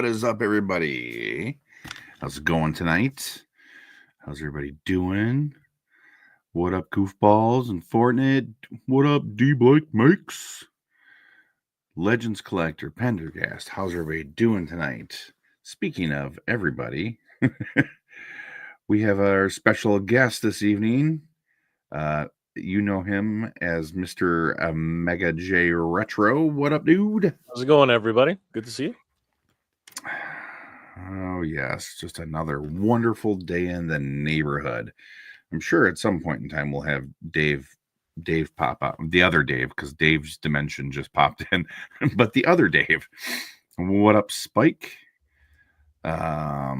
What is up, everybody? How's it going tonight? How's everybody doing? What up, goofballs and Fortnite? What up, D-Blake Makes? Legends Collector, Pendergast. How's everybody doing tonight? Speaking of everybody, we have our special guest this evening. You know him as Mr. Mega J Retro. What up, dude? How's it going, everybody? Good to see you. Oh, yes. Just another wonderful day in the neighborhood. I'm sure at some point in time we'll have Dave pop out. The other Dave, because Dave's dimension just popped in. But the other Dave. What up, Spike? Yeah,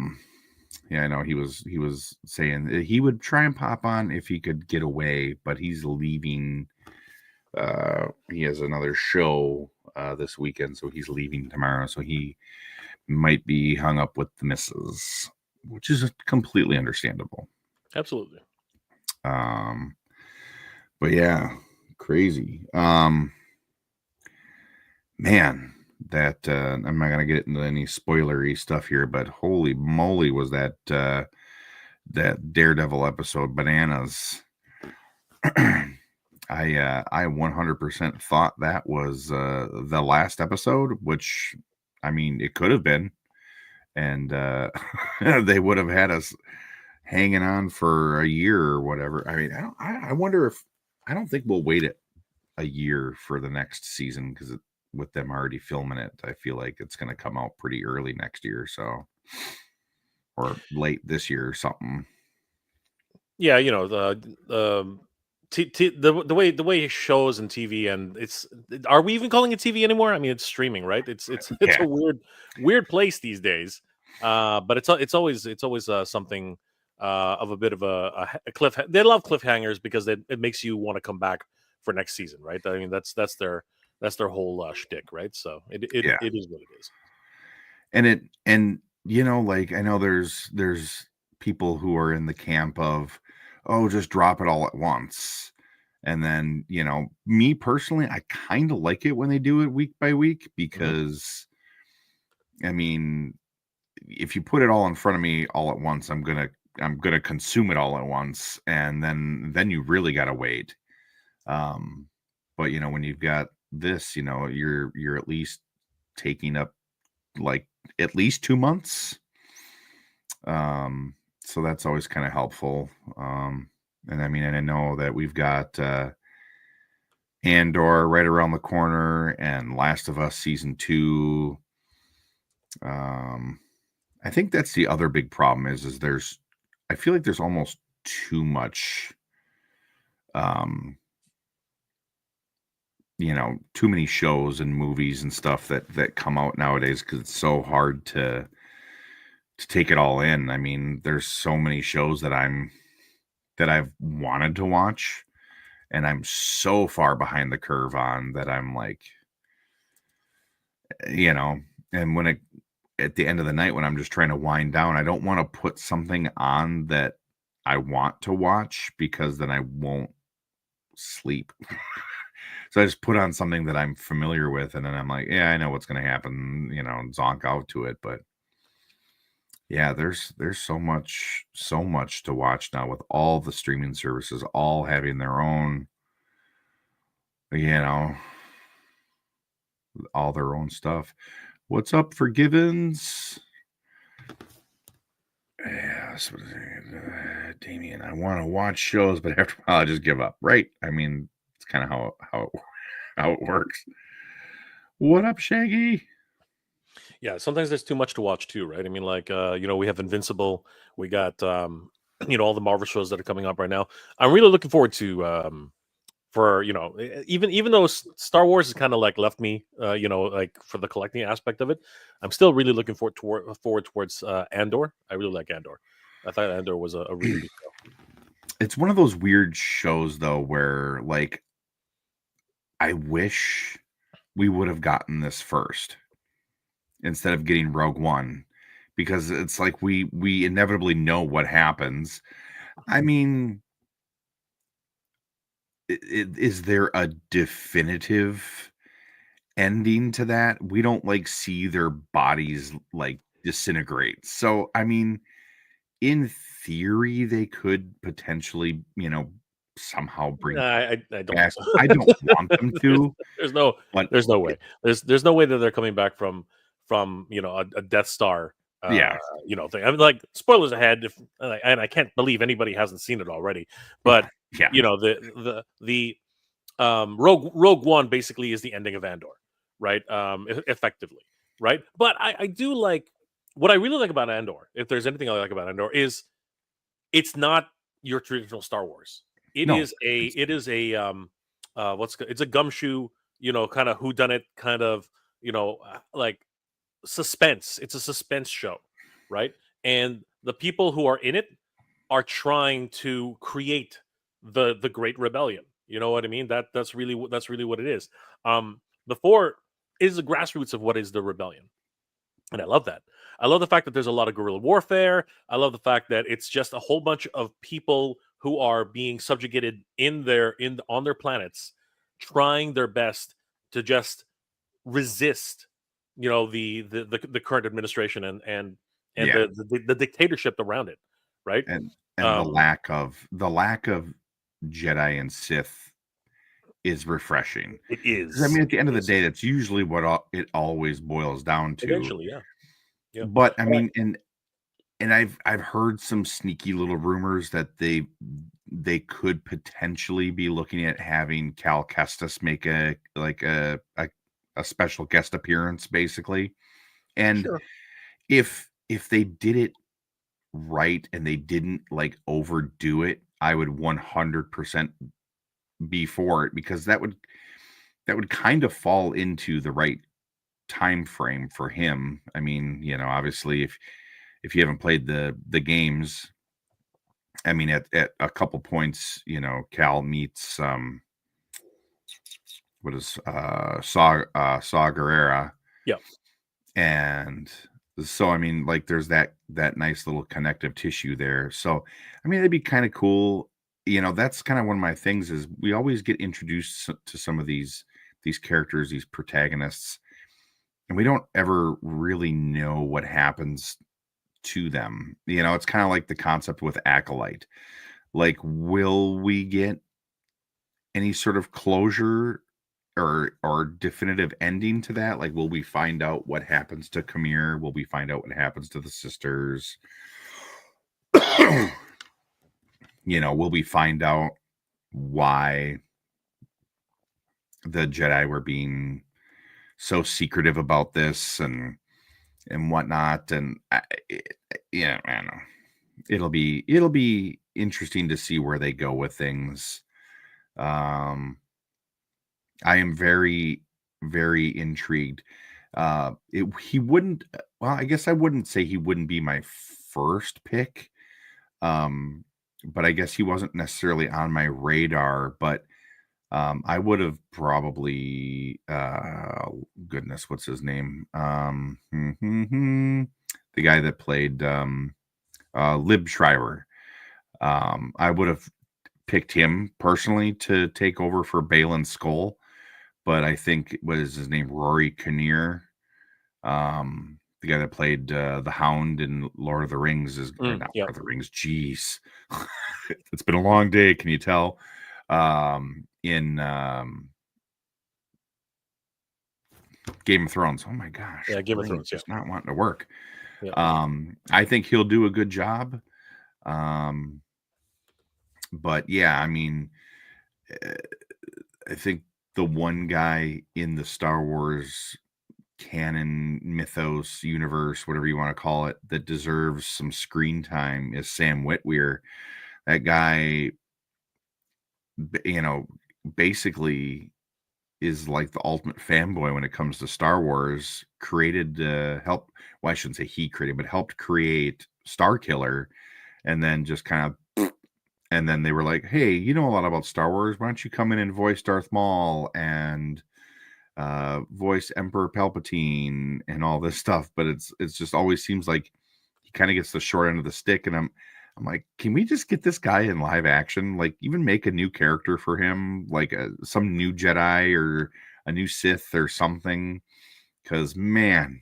I know he was saying he would try and pop on if he could get away, but he's leaving. He has another show this weekend, so he's leaving tomorrow. So he might be hung up with the missus, which is completely understandable. Absolutely. But yeah, crazy. Man, that I'm not gonna get into any spoilery stuff here, but holy moly, was that Daredevil episode bananas. I 100% thought that was the last episode, which I mean it could have been, and they would have had us hanging on for a year or whatever. I mean, I wonder if I don't think we'll wait a year for the next season because with them already filming it, I feel like it's going to come out pretty early next year, so or late this year or something. Yeah, you know the way shows and TV and are we even calling it TV anymore? I mean, it's streaming, right? It's Yeah. a weird place these days. But it's always something of a bit of a cliff. They love cliffhangers because it makes you want to come back for next season, right? I mean, that's their whole shtick, right? So it is what it is. And you know, like I know there's people who are in the camp of, oh, just drop it all at once. And then, you know, me personally, I kind of like it when they do it week by week because I mean, if you put it all in front of me all at once, I'm gonna consume it all at once, and then you really gotta wait. But you know, when you've got this, you know, you're at least taking up like at least 2 months. So that's always kind of helpful. And I mean, and I know that we've got Andor right around the corner and Last of Us season 2. I think that's the other big problem is I feel like there's almost too much you know, too many shows and movies and stuff that come out nowadays because it's so hard to take it all in. I mean, there's so many shows that I've wanted to watch and I'm so far behind the curve on that I'm like, you know, and at the end of the night when I'm just trying to wind down, I don't want to put something on that I want to watch because then I won't sleep. So I just put on something that I'm familiar with, and then I'm like, yeah, I know what's going to happen, you know, zonk out to it. But yeah, there's so much to watch now with all the streaming services, all having their own, you know, all their own stuff. What's up, Forgivens? Yeah, Damien, I want to watch shows, but after a while, I just give up. Right? I mean, it's kind of how it works. What up, Shaggy? Yeah, sometimes there's too much to watch too, right? I mean, like you know, we have Invincible, we got you know, all the Marvel shows that are coming up right now. I'm really looking forward to for you know, even though Star Wars has kind of like left me, you know, like for the collecting aspect of it, I'm still really looking forward towards Andor. I really like Andor. I thought Andor was a really good show. It's one of those weird shows though, where like I wish we would have gotten this first instead of getting Rogue One, because it's like we inevitably know what happens. I mean, is there a definitive ending to that. We don't like see their bodies like disintegrate. So I mean, in theory, they could potentially, somehow bring I don't think back. so. I don't want them there's, to, there's no but there's no it, way. There's no way that they're coming back from a Death Star yeah, thing. I mean, like, spoilers ahead, if and I can't believe anybody hasn't seen it already. But yeah, the Rogue One basically is the ending of Andor, right? Effectively, right? But I do like, what I really like about Andor. If there's anything I like about Andor, is it's not your traditional Star Wars. It no, is a it's it is a it's a gumshoe, kind of whodunit, kind of, like, suspense. It's a suspense show, right? And the people who are in it are trying to create the Great Rebellion. You know what I mean? That's really what it is. The four is the grassroots of what is the rebellion, and I love that. I love the fact that there's a lot of guerrilla warfare. I love the fact that it's just a whole bunch of people who are being subjugated on their planets, trying their best to just resist, the current administration, and yeah, the dictatorship around it, right? and the Um, lack of Jedi and Sith is refreshing. it 'Cause I mean, is. at the It end of the is. day, that's usually what it always boils down to. Eventually, yeah, yeah. But I But mean, and I've heard some sneaky little rumors that they could potentially be looking at having Cal Kestis make a special guest appearance, basically. And sure. if they did it right and they didn't like overdo it, I would 100% be for it, because that would kind of fall into the right time frame for him. I mean, obviously, if you haven't played the games, I mean, at a couple points, Cal meets what is Saw Gerrera, Yeah, and so I mean, like, there's that nice little connective tissue there. So I mean, it'd be kind of cool. That's kind of one of my things, is we always get introduced to some of these characters, these protagonists, and we don't ever really know what happens to them. It's kind of like the concept with Acolyte. Like, will we get any sort of closure or definitive ending to that? Like, will we find out what happens to Kamir? Will we find out what happens to the sisters? Will we find out why the Jedi were being so secretive about this and whatnot? And yeah, I don't know. It'll be interesting to see where they go with things. Um, I am very, very intrigued. He wouldn't. Well, I guess I wouldn't say he wouldn't be my first pick. But I guess he wasn't necessarily on my radar. But I would have probably. Goodness, what's his name? The guy that played Lib Schreiber. I would have picked him personally to take over for Balin Skull, but I think, what is his name? Rory Kinnear, the guy that played the Hound in Lord of the Rings, is, or not yeah. Lord of the Rings. Jeez, it's been a long day. Can you tell? In Game of Thrones. Oh my gosh, Yeah, Game of brain's Thrones. Yeah, just not wanting to work. yeah. I think he'll do a good job. Um, but yeah, I mean, uh, I think the one guy in the Star Wars canon, mythos, universe, whatever you want to call it, that deserves some screen time is Sam Witwer. That guy, you know, basically is like the ultimate fanboy when it comes to Star Wars. Created, help. Well, I shouldn't say he created, but helped create Star Killer, and then just kind of. And then they were like, "Hey, you know a lot about Star Wars. Why don't you come in and voice Darth Maul and voice Emperor Palpatine and all this stuff?" But it's just always seems like he kind of gets the short end of the stick. And I'm like, can we just get this guy in live action? Like, even make a new character for him, like some new Jedi or a new Sith or something. Because man,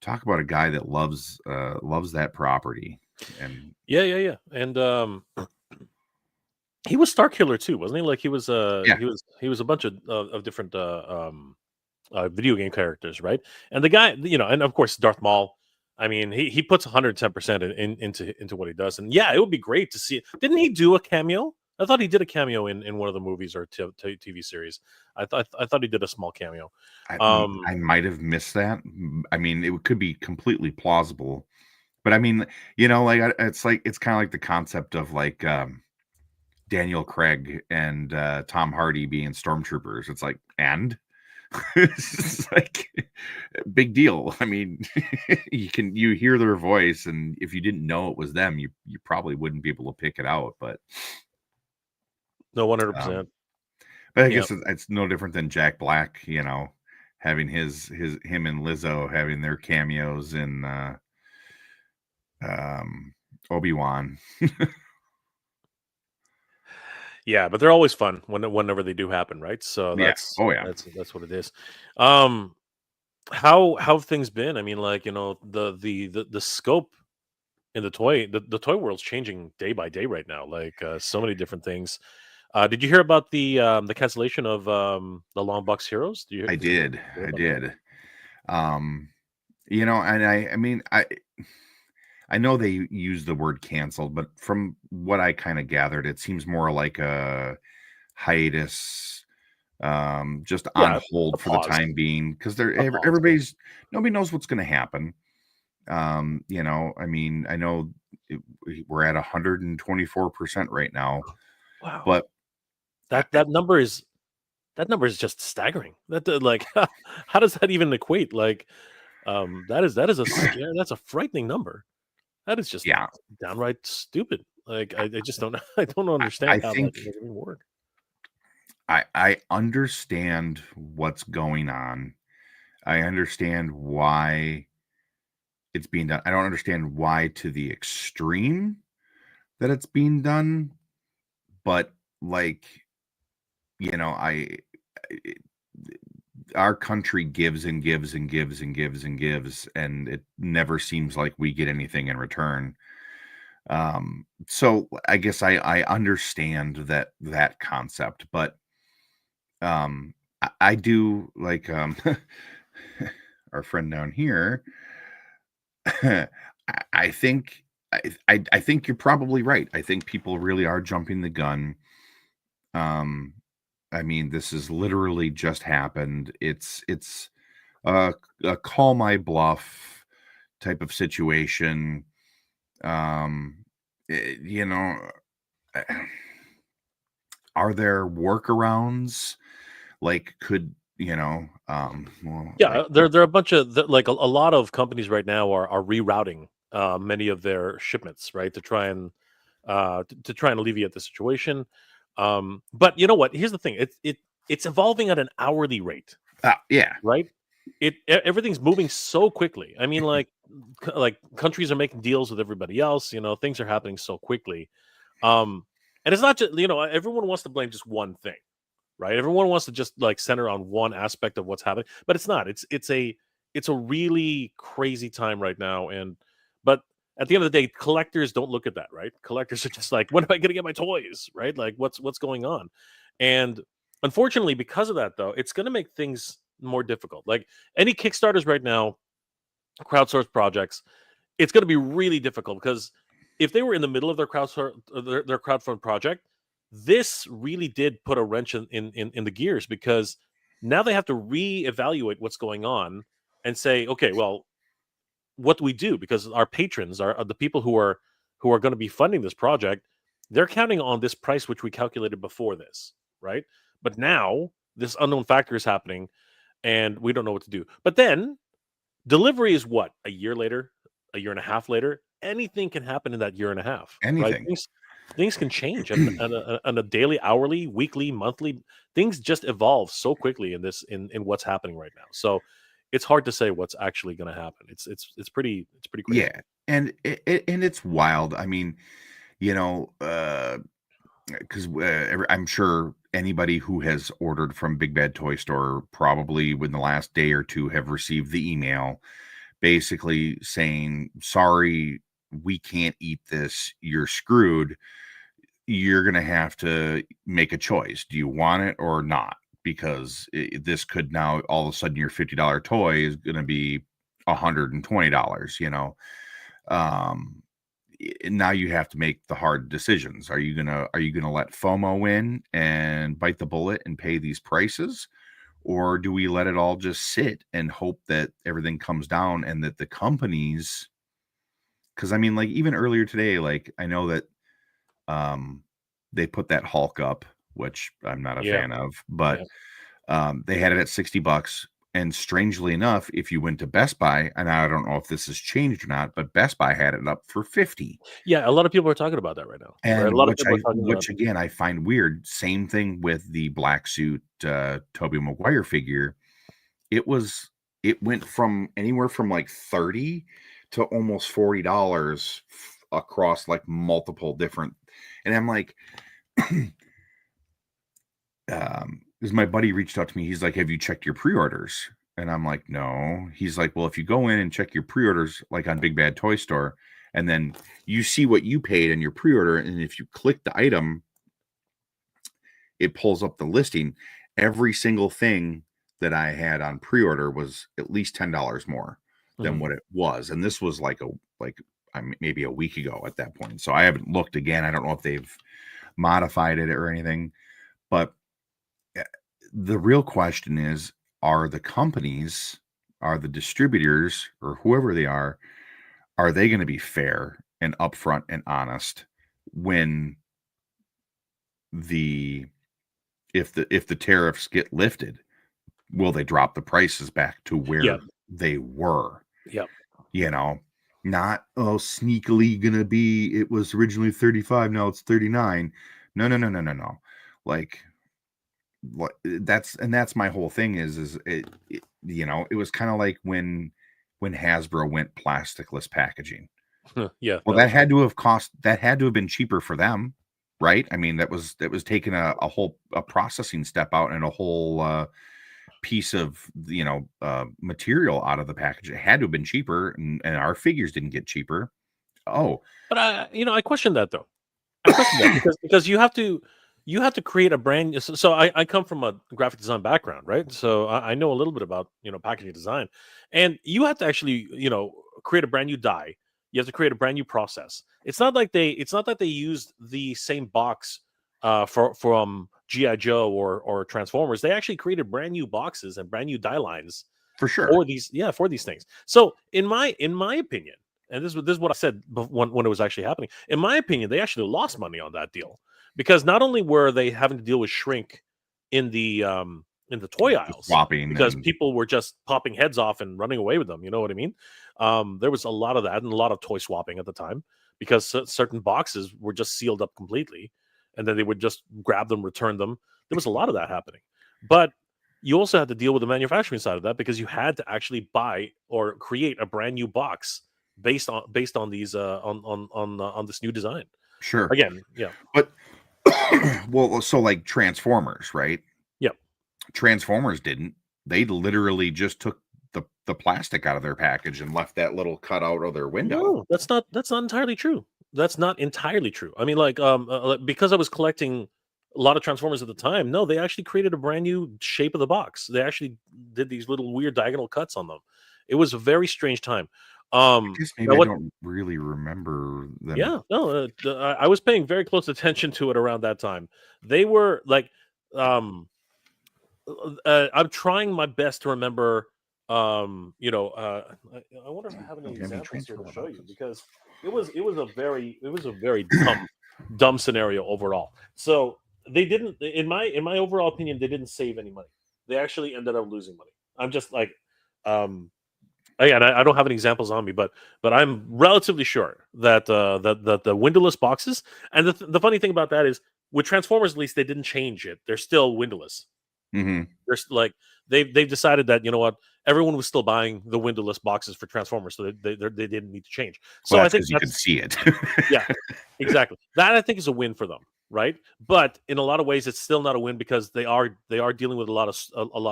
talk about a guy that loves that property. And Yeah. And he was Star Killer too, wasn't he? Like yeah, he was a bunch of different video game characters, right? And the guy, and of course Darth Maul. I mean, he puts 110% into what he does, and yeah, it would be great to see. Didn't he do a cameo? I thought he did a cameo in one of the movies or TV series. I thought he did a small cameo. I might have missed that. I mean, it could be completely plausible, but I mean, it's kind of like the concept of like Daniel Craig and Tom Hardy being stormtroopers. It's like, and it's like big deal. I mean, you hear their voice, and if you didn't know it was them, you probably wouldn't be able to pick it out. But No, 100%. But I Yeah. guess it's no different than Jack Black, having him and Lizzo having their cameos in Obi-Wan. Yeah, but they're always fun whenever they do happen, right? So Yeah. Oh yeah. that's what it is. How have things been? I mean, like, the scope in the toy world's changing day by day right now. Like, so many different things. Did you hear about the cancellation of the Long Box Heroes? I Did you did. hear I about that? did. And I mean, I know they use the word canceled, but from what I kind of gathered, it seems more like a hiatus, just on Yeah, hold a for the pause. time being, because A pause. nobody knows what's going to happen. I mean, I know we're at 124% right now, Wow. but I, That number is just staggering. Like, how does that even equate? Like, that is that's a frightening number. That is just yeah, downright stupid. Like, I just don't I don't I understand how that think can even work. I understand what's going on. I understand why it's being done. I don't understand why to the extreme that it's being done, but like, I our country gives and gives and gives and gives and gives, and it never seems like we get anything in return. So I guess I understand that concept, but I do like our friend down here. I think I think you're probably right. I think people really are jumping the gun. Um, I mean, this has literally just happened. It's a call my bluff type of situation. Um, eh, you know, eh, are there workarounds? Like, well, Yeah, like, there are a bunch of like a lot of companies right now are rerouting many of their shipments, right, to try and try and alleviate the situation. But you know what? Here's the thing: it's evolving at an hourly rate, yeah, right? Everything's moving so quickly. I mean, like like countries are making deals with everybody else. Things are happening so quickly. Um, and it's not just everyone wants to blame just one thing, right? Everyone wants to just like center on one aspect of what's happening, but it's not. It's a really crazy time right now, and but at the end of the day, collectors don't look at that, right? Collectors are just like, when am I going to get my toys, right? Like, what's going on? And unfortunately, because of that, though, it's going to make things more difficult. Like any Kickstarters right now, crowdsourced projects, it's going to be really difficult because if they were in the middle of their their crowdfund project, this really did put a wrench in the gears because now they have to reevaluate what's going on and say, okay, well, what do we do? Because our patrons are the people who are going to be funding this project. They're counting on this price which we calculated before this, right? But now this unknown factor is happening, and we don't know what to do. But then delivery is what? A year later, a year and a half later, anything can happen in that year and a half, right? anything. Things can change on a daily, hourly, weekly, monthly. Things just evolve so quickly in what's happening right now. So it's hard to say what's actually going to happen. It's pretty crazy. Yeah, and it's wild. I mean, you know, because I'm sure anybody who has ordered from Big Bad Toy Store probably within the last day or two have received the email basically saying, sorry, we can't eat this. You're screwed. You're going to have to make a choice. Do you want it or not? Because this could now all of a sudden your $50 toy is going to be $120, now you have to make the hard decisions. Are you gonna let FOMO win and bite the bullet and pay these prices? Or do we let it all just sit and hope that everything comes down and that the companies, because I mean, like even earlier today, like I know that they put that Hulk up, which I'm not a fan of, but they had it at $60. And strangely enough, if you went to Best Buy, and I don't know if this has changed or not, but Best Buy had it up for $50. Yeah, a lot of people are talking about that right now. Right? A And lot of people are talking which again I find weird. Same thing with the black suit Tobey Maguire figure. It went from anywhere from like 30 to almost $40 across like multiple different. And I'm like, because my buddy reached out to me. He's like, have you checked your pre-orders? And I'm like, no. He's like, well, if you go in and check your pre-orders, like on Big Bad Toy Store, and then you see what you paid in your pre-order, and if you click the item, it pulls up the listing. Every single thing that I had on pre-order was at least $10 more than what it was. And this was maybe a week ago at that point. So I haven't looked again. I don't know if they've modified it or anything, but the real question is, are the companies, are the distributors, or whoever they are they going to be fair and upfront and honest when if the tariffs get lifted? Will they drop the prices back to where they were? Yep. Not sneakily gonna be, it was originally 35, now it's 39. No. Like that's my whole thing is it was kind of like when Hasbro went plasticless packaging. Yeah. Well, that had to have been cheaper for them, right? I mean, that was taking a whole processing step out and a whole piece of material out of the package. It had to have been cheaper, and our figures didn't get cheaper. But I question that though. I question that because you have to create a brand. So I come from a graphic design background, right? So I know a little bit about packaging design, and you have to actually create a brand new die. You have to create a brand new process. It's not like they used the same box from G.I. Joe or Transformers. They actually created brand new boxes and brand new die lines for sure for these things. So in my opinion, and this is what I said when it was actually happening. In my opinion, they actually lost money on that deal because not only were they having to deal with shrink in the toy aisles, swapping, because people were just popping heads off and running away with them. You know what I mean? There was a lot of that and a lot of toy swapping at the time because certain boxes were just sealed up completely, and then they would just grab them, return them. There was a lot of that happening. But you also had to deal with the manufacturing side of that because you had to actually buy or create a brand new box based on these on this new design. Sure. Again, yeah. But well, so like Transformers, right? Yep. Transformers didn't. They literally just took the plastic out of their package and left that little cutout of their window. No, that's not entirely true. That's not entirely true. I mean, because I was collecting a lot of Transformers at the time. No, they actually created a brand new shape of the box. They actually did these little weird diagonal cuts on them. It was a very strange time. I guess maybe I don't really remember them. Yeah, no, I was paying very close attention to it around that time. They were like, I'm trying my best to remember. I wonder if I have any examples here to show you because it was a very dumb scenario overall. So they didn't, in my overall opinion, they didn't save any money. They actually ended up losing money. I'm just like, again, I don't have any examples on me, but I'm relatively sure that the windowless boxes, and the funny thing about that is with Transformers, at least they didn't change it. They're still windowless. Mm-hmm. They're like they've decided that everyone was still buying the windowless boxes for Transformers, so they didn't need to change. So I think you could see it. Yeah, exactly. That I think is a win for them, right? But in a lot of ways, it's still not a win because they are dealing with a lot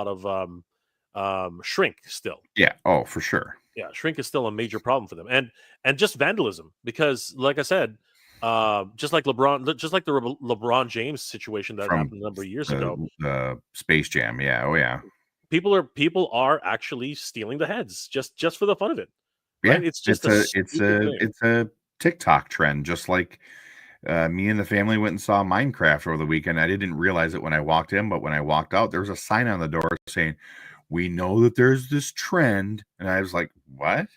of shrink still. Yeah. Oh, for sure. Yeah, shrink is still a major problem for them, and just vandalism because, like I said, just like LeBron James situation that From happened a number of years ago, the Space Jam. Yeah. Oh, yeah. people are actually stealing the heads just for the fun of it, Yeah. right? It's just a stupid thing. It's a TikTok trend, just like me and the family went and saw Minecraft over the weekend. I didn't realize it when I walked in, but when I walked out, there was a sign on the door saying, "We know that there's this trend," and I was like, "What?"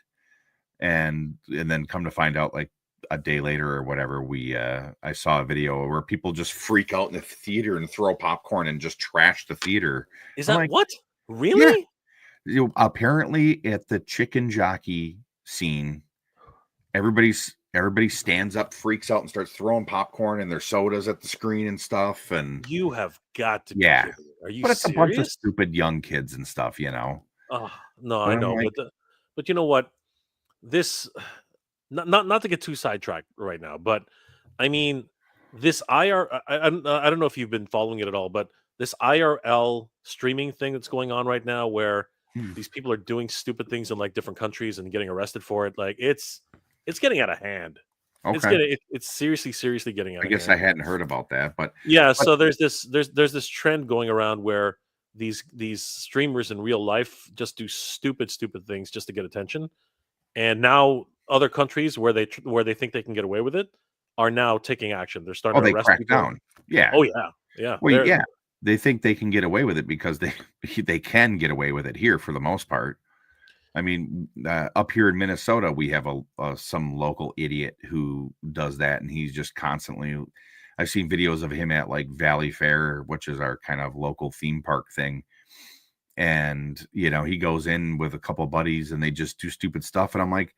And then come to find out, like a day later or whatever, I saw a video where people just freak out in the theater and throw popcorn and just trash the theater. Is I'm that like, what? yeah. Really? Apparently at the chicken jockey scene, everybody stands up, freaks out, and starts throwing popcorn and their sodas at the screen and stuff. And You have got to be yeah, kidding me. Are you but it's a bunch of serious? stupid young kids and stuff, Oh, no, But I I'm know, like, but you know what? This not to get too sidetracked right now, but I mean, this IR I don't know if you've been following it at all, but this IRL streaming thing that's going on right now where hmm, these people are doing stupid things in like different countries and getting arrested for it, like it's getting out of hand. okay. It's seriously getting I out of guess I hand. hadn't heard about that, Yeah, but so there's this trend going around where these streamers in real life just do stupid things just to get attention, and now other countries where they think they can get away with it are now taking action. They're starting oh, to they arrest crack people. down. Yeah. Oh yeah, yeah. Well, yeah. They think they can get away with it because they can get away with it here for the most part. I mean, up here in Minnesota, we have some local idiot who does that, and he's just constantly. I've seen videos of him at like Valley Fair, which is our kind of local theme park thing, and he goes in with a couple buddies, and they just do stupid stuff, and I'm like,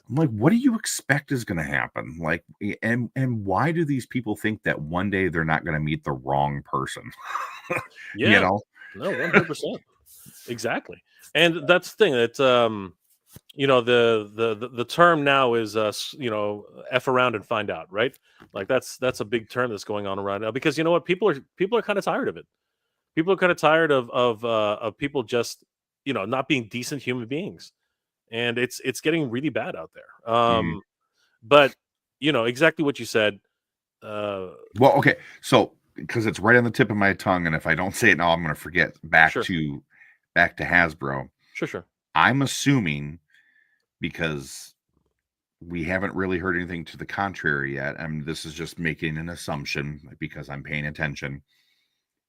what do you expect is going to happen? Like, and why do these people think that one day they're not going to meet the wrong person? you Yeah, know? no, 100%, exactly. And that's the thing. That the term now is f around and find out, right? Like that's a big term that's going on around now because you know what, people are kind of tired of it. People are kind of tired of people just not being decent human beings, and it's getting really bad out there. Mm. But exactly what you said. Uh, Well, okay. So, because it's right on the tip of my tongue, and if I don't say it now, I'm going to forget. sure, Back to Hasbro. sure. I'm assuming because we haven't really heard anything to the contrary yet. This is just making an assumption because I'm paying attention.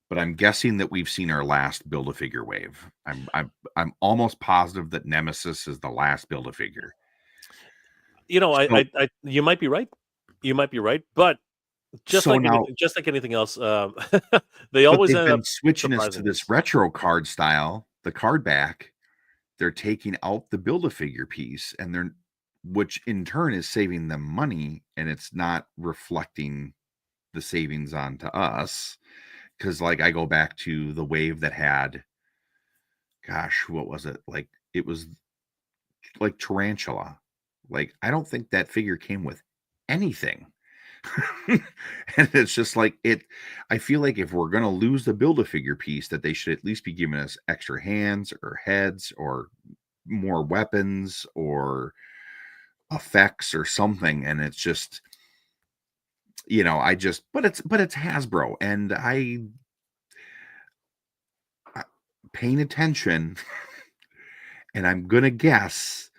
But I'm guessing that we've seen our last Build-A-Figure wave. I'm almost positive that Nemesis is the last Build-A-Figure. So, You might be right. You might be right, but so now, just like anything else, they but always they've end up been switching us to surprising this us. retro card style, the card back. They're taking out the Build-A-Figure piece, which in turn is saving them money, and it's not reflecting the savings onto us. Because, like, I go back to the wave that had, gosh, what was it? Like, it was like Tarantula. Like, I don't think that figure came with anything. And it's just like I feel like if we're going to lose the Build-A-Figure piece, that they should at least be giving us extra hands or heads or more weapons or effects or something. And it's just, but it's Hasbro, and I paying attention, and I'm going to guess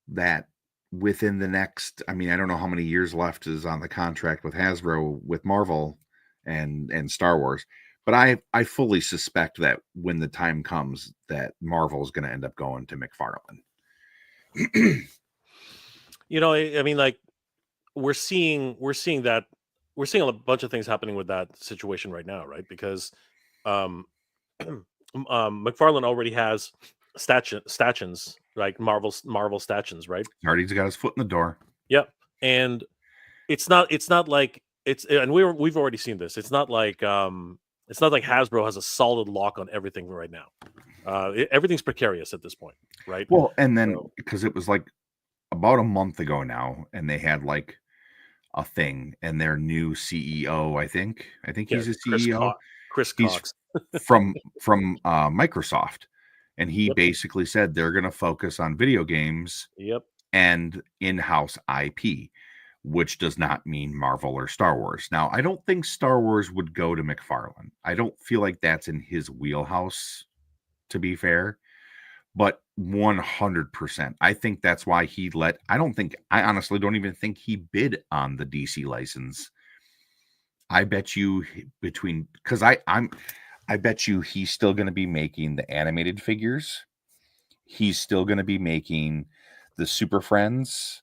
that within the next, I mean, I don't know how many years left is on the contract with Hasbro with Marvel and Star Wars, but I fully suspect that when the time comes that Marvel is going to end up going to McFarlane. I mean, like we're seeing a bunch of things happening with that situation right now, right? Because um, McFarlane already has statins, like Marvel statins, right? Hardy's got his foot in the door. Yep. And it's not like and we've already seen this. It's not like Hasbro has a solid lock on everything right now. Everything's precarious at this point, right? Well, and then So, because it was like about a month ago now, and they had like a thing, and their new CEO, I think he's a CEO. Chris He's Cox. from Microsoft, and he Yep. basically said they're going to focus on video games Yep. and in-house IP, which does not mean Marvel or Star Wars. Now, I don't think Star Wars would go to McFarlane. I don't feel like that's in his wheelhouse, to be fair. But 100%, I think that's why he I honestly don't even think he bid on the DC license. I bet you because I bet you he's still going to be making the animated figures. He's still going to be making the Super Friends.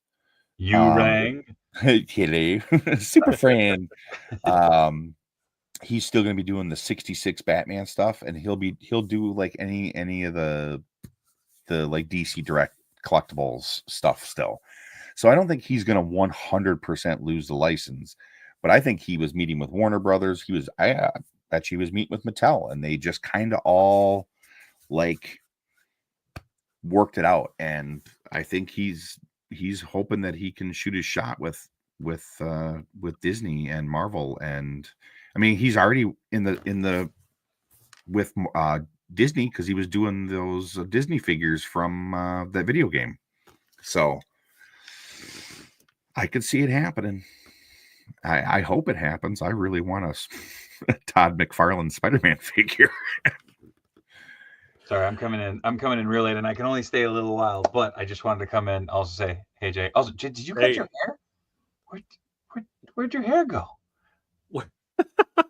You rang. Super Friend. He's still going to be doing the 66 Batman stuff, and he'll do like any of the like DC Direct collectibles stuff still. So I don't think he's going to 100% lose the license, but I think he was meeting with Warner Brothers. I bet he was meeting with Mattel, and they just kind of all like worked it out. And I think he's hoping that he can shoot his shot with Disney and Marvel. And I mean, he's already in the with Disney, because he was doing those Disney figures from that video game. So I could see it happening. I hope it happens. I really want a Todd McFarlane Spider-Man figure. Sorry, I'm coming in real late, and I can only stay a little while, but I just wanted to come in also say, hey Jay. Also, Jay, did you cut your hair? Where'd your hair go? What?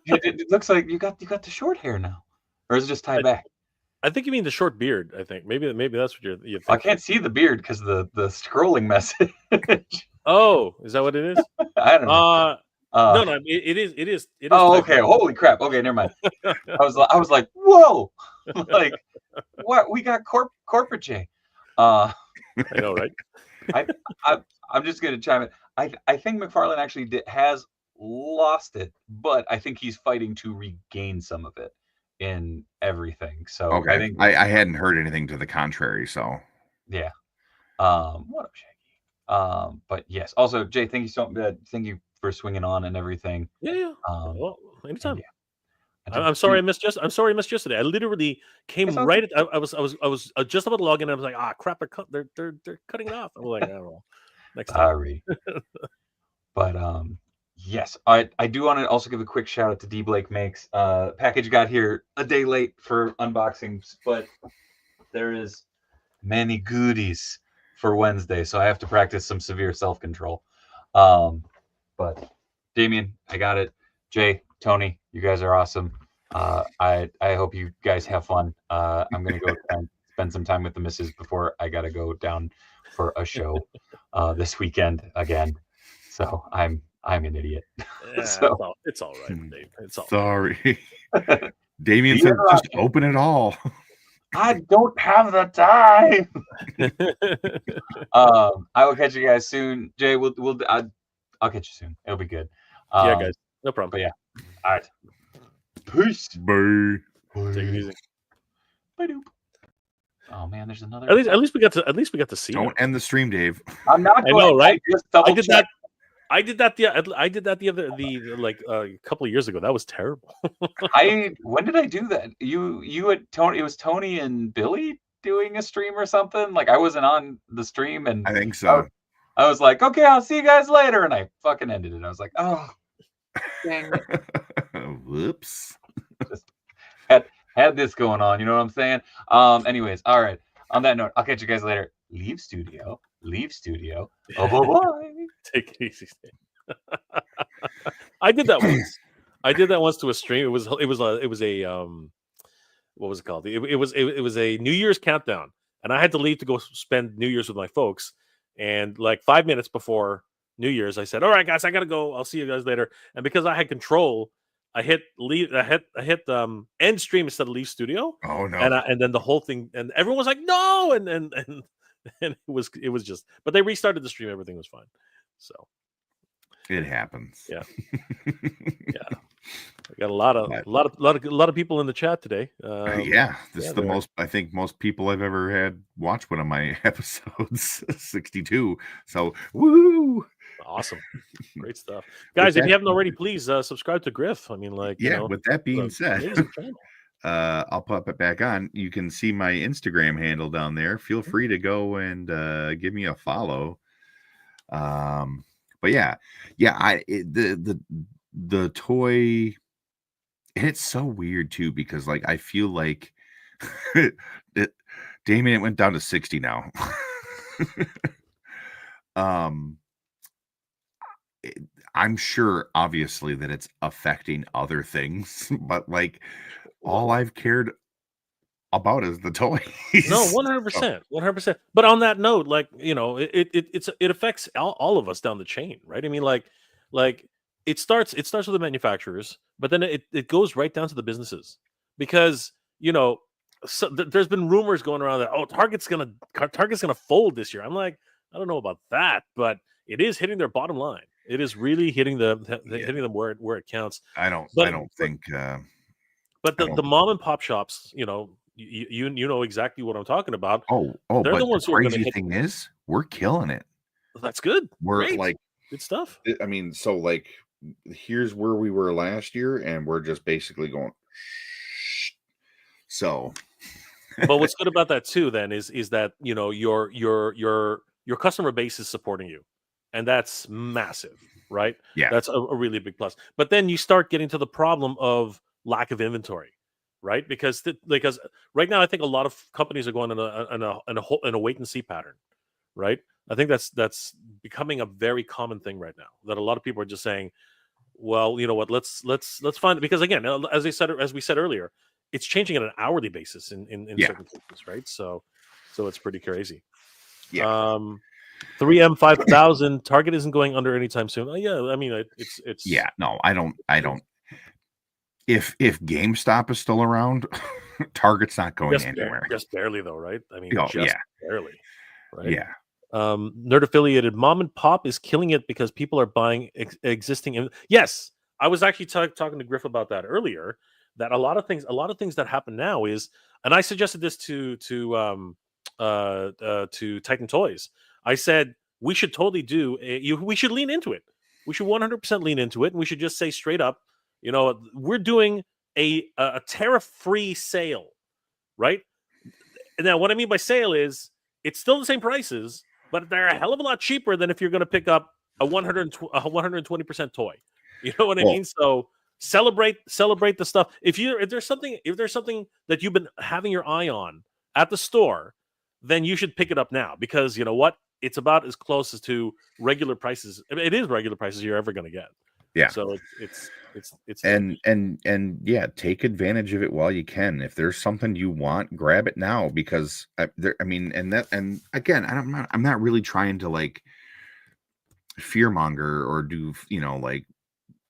It looks like you got the short hair now. Or is it just tied back? I think you mean the short beard. I think maybe that's what you're thinking. I can't see the beard because the scrolling message. Oh, is that what it is? I don't know. No, it is. Oh, okay. Holy crap. Okay, never mind. I was like, whoa, like what? We got corporate J. I know, right? I'm just gonna chime in. I think McFarlane actually has lost it, but I think he's fighting to regain some of it in everything. So okay, I think I hadn't heard anything to the contrary. So yeah. What up, Shaggy? But yes. Also, Jay, thank you for swinging on and everything. Yeah. Well, anytime. Yeah. I'm sorry I missed yesterday. I literally came right. I was just about to log in, and I was like, crap, they're cutting it off. I was like, I don't know. Next time. Sorry. But yes, I do want to also give a quick shout out to D Blake Makes. Package got here a day late for unboxings, but there is many goodies for Wednesday, so I have to practice some severe self-control. But Damien, I got it. Jay, Tony, you guys are awesome. I hope you guys have fun. I'm gonna go and spend some time with the missus before I gotta go down for a show this weekend again. So I'm an idiot. Yeah, so it's all right, Dave. It's all sorry. Damien said, just open it all. I don't have the time. I will catch you guys soon. Jay, I'll catch you soon. It'll be good. Yeah, guys, no problem. But yeah, all right. Peace. Bye. Take it easy. Bye. Oh man, there's another. At least we got to see. Don't end the stream, Dave. I'm not. I know, right? I did that. I did that a couple of years ago. That was terrible. When did I do that? You had Tony. It was Tony and Billy doing a stream or something. Like I wasn't on the stream, and I think so. I was like, okay, I'll see you guys later, and I fucking ended it. I was like, oh, dang it. Whoops. Just had this going on. You know what I'm saying? Anyways, all right. On that note, I'll catch you guys later. Leave studio. Oh boy. Take it easy. I did that once to a stream. It was a what was it called? It was a New Year's countdown, and I had to leave to go spend New Year's with my folks. And like 5 minutes before New Year's, I said, "All right, guys, I gotta go. I'll see you guys later." And because I had control, I hit leave. I hit end stream instead of leave studio. Oh no! And then the whole thing, and everyone was like, "No!" And it was just. But they restarted the stream. Everything was fine. So It happens. Yeah. Yeah. We got a lot But, of people in the chat today. yeah, this yeah, is the they're- most, I think, most people I've ever had watch one of my episodes, 62. So, woo! Awesome. Great stuff. With Guys, if that, you haven't already, please subscribe to Griff. I mean, like, yeah, with that being said, amazing channel. I'll pop it back on. You can see my Instagram handle down there. Feel free to go and give me a follow. But yeah, the toy, and it's so weird too, because like I feel like it, Damien, it went down to 60 now. um I'm sure obviously that it's affecting other things, but like all I've cared about is the toys. No, So, 100%, 100%. But on that note, like, it affects all of us down the chain, right? I mean, like it starts with the manufacturers, but then it goes right down to the businesses, because there's been rumors going around that Target's gonna fold this year. I'm like, I don't know about that, but it is hitting their bottom line. It is really hitting hitting them where it counts. I don't But think but I the don't mom and pop shops, you know exactly what I'm talking about. oh They're the but the ones who are going to crazy hit. thing is we're killing it. That's good. We're Great. like, Good stuff. I mean, so like here's where we were last year, and we're just basically going so But what's good about that too, then, is that your customer base is supporting you, and that's massive, right? yeah. That's a really big plus. But then you start getting to the problem of lack of inventory, right? Because right now I think a lot of companies are going in a wait and see pattern, right? I think that's becoming a very common thing right now. That a lot of people are just saying, well, you know what? Let's find, because again, as we said earlier, it's changing on an hourly basis in Yeah. certain cases, right? So it's pretty crazy. Yeah. 3M 5000 Target isn't going under anytime soon. Yeah, I mean it's Yeah, no, I don't if GameStop is still around, Target's not going anywhere. just barely though, right? I mean, Oh, just yeah. barely, right? Yeah. Nerd affiliated mom and pop is killing it because people are buying existing. Yes, I was actually talking to Griff about that earlier. That a lot of things that happen now is, and I suggested this to Titan Toys. I said we should totally we should lean into it. We should 100% lean into it, and we should just say straight up, we're doing a tariff-free sale, right? Now, what I mean by sale is it's still the same prices, but they're a hell of a lot cheaper than if you're going to pick up a 120% toy. You know what I mean? So celebrate the stuff. If there's something that you've been having your eye on at the store, then you should pick it up now, because you know what? It's about as close as to regular prices. I mean, it is regular prices you're ever going to get. Yeah. So it's and yeah, take advantage of it while you can. If there's something you want, grab it now, because and again, I'm not really trying to like fearmonger or do like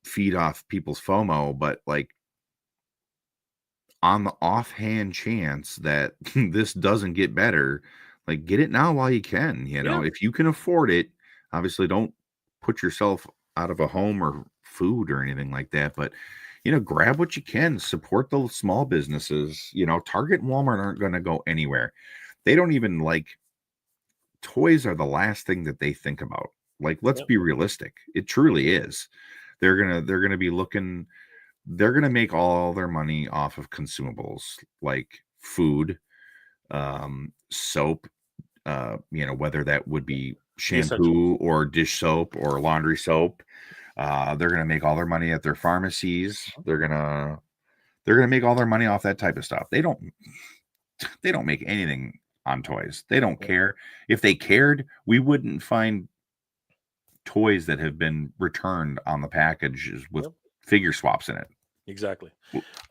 feed off people's FOMO, but like on the offhand chance that this doesn't get better, like get it now while you can. If you can afford it, obviously don't put yourself out of a home or food or anything like that, but grab what you can, support the small businesses. Target and Walmart aren't going to go anywhere. They don't even toys are the last thing that they think about. Like, let's be realistic. It truly is. They're going to be looking, they're going to make all their money off of consumables like food, soap, whether that would be shampoo or dish soap or laundry soap. They're going to make all their money at their pharmacies. They're going to make all their money off that type of stuff. They don't make anything on toys. They don't care. If they cared, we wouldn't find toys that have been returned on the packages with figure swaps in it. Exactly.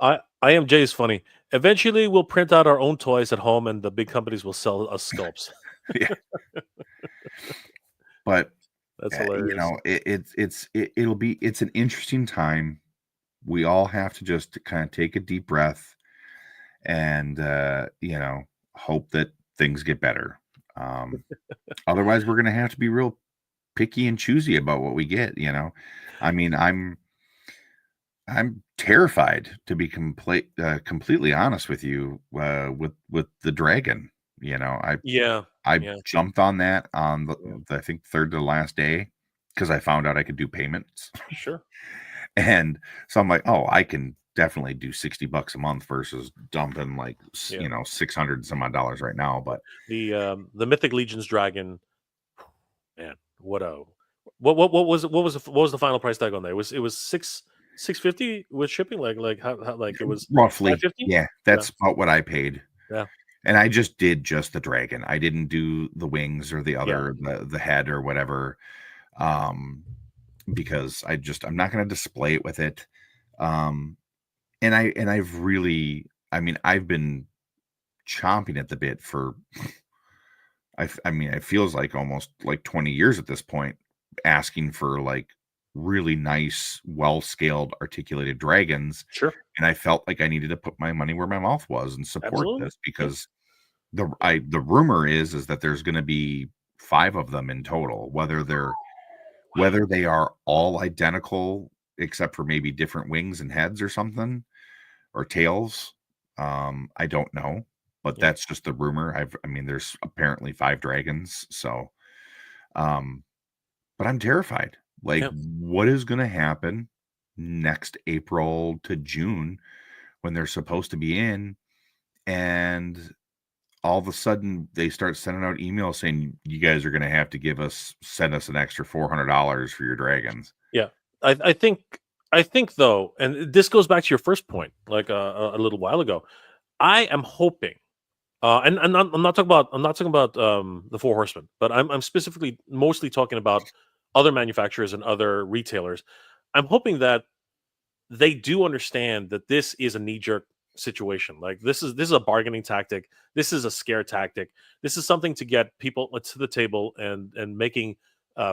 I am Jay's funny. Eventually we'll print out our own toys at home and the big companies will sell us sculpts. Yeah. But that's hilarious. It's an interesting time. We all have to just kind of take a deep breath and hope that things get better. Otherwise we're going to have to be real picky and choosy about what we get, you know. I mean, I'm terrified, to be completely honest with you, with the dragon. You know, Yeah, I yeah, jumped on that on yeah. I think third to the last day because I found out I could do payments, Sure. and so I'm like, oh, I can definitely do $60 a month versus dumping like Yeah. 600 and some odd dollars right now. But The Mythic Legion's dragon, man, what was the final price tag on there? It was 650 with shipping, like how like it was roughly, 550? yeah, Yeah, that's about what I paid. yeah, And I just did just the dragon. I didn't do the wings or the yeah, other the head or whatever, because I'm not going to display it with it. Um, and I've really, I mean, I've been chomping at the bit for, I mean, it feels like almost like 20 years at this point, asking for like really nice, well scaled, articulated dragons. sure, And I felt like I needed to put my money where my mouth was and support absolutely, this yeah, because the rumor is that there's going to be 5 of them in total, whether they are all identical except for maybe different wings and heads or something or tails. I don't know, but yeah, that's just the rumor. I mean, there's apparently 5 dragons, so um, but I'm terrified. Like, yeah, what is going to happen next April to June when they're supposed to be in, and all of a sudden they start sending out emails saying you guys are going to have to send us an extra $400 for your dragons. yeah. I think though, and this goes back to your first point, like a little while ago. I am hoping, and I'm not talking about the Four Horsemen, but I'm specifically mostly talking about other manufacturers and other retailers. I'm hoping that they do understand that this is a knee jerk situation. Like this is a bargaining tactic. This is a scare tactic. This is something to get people to the table and making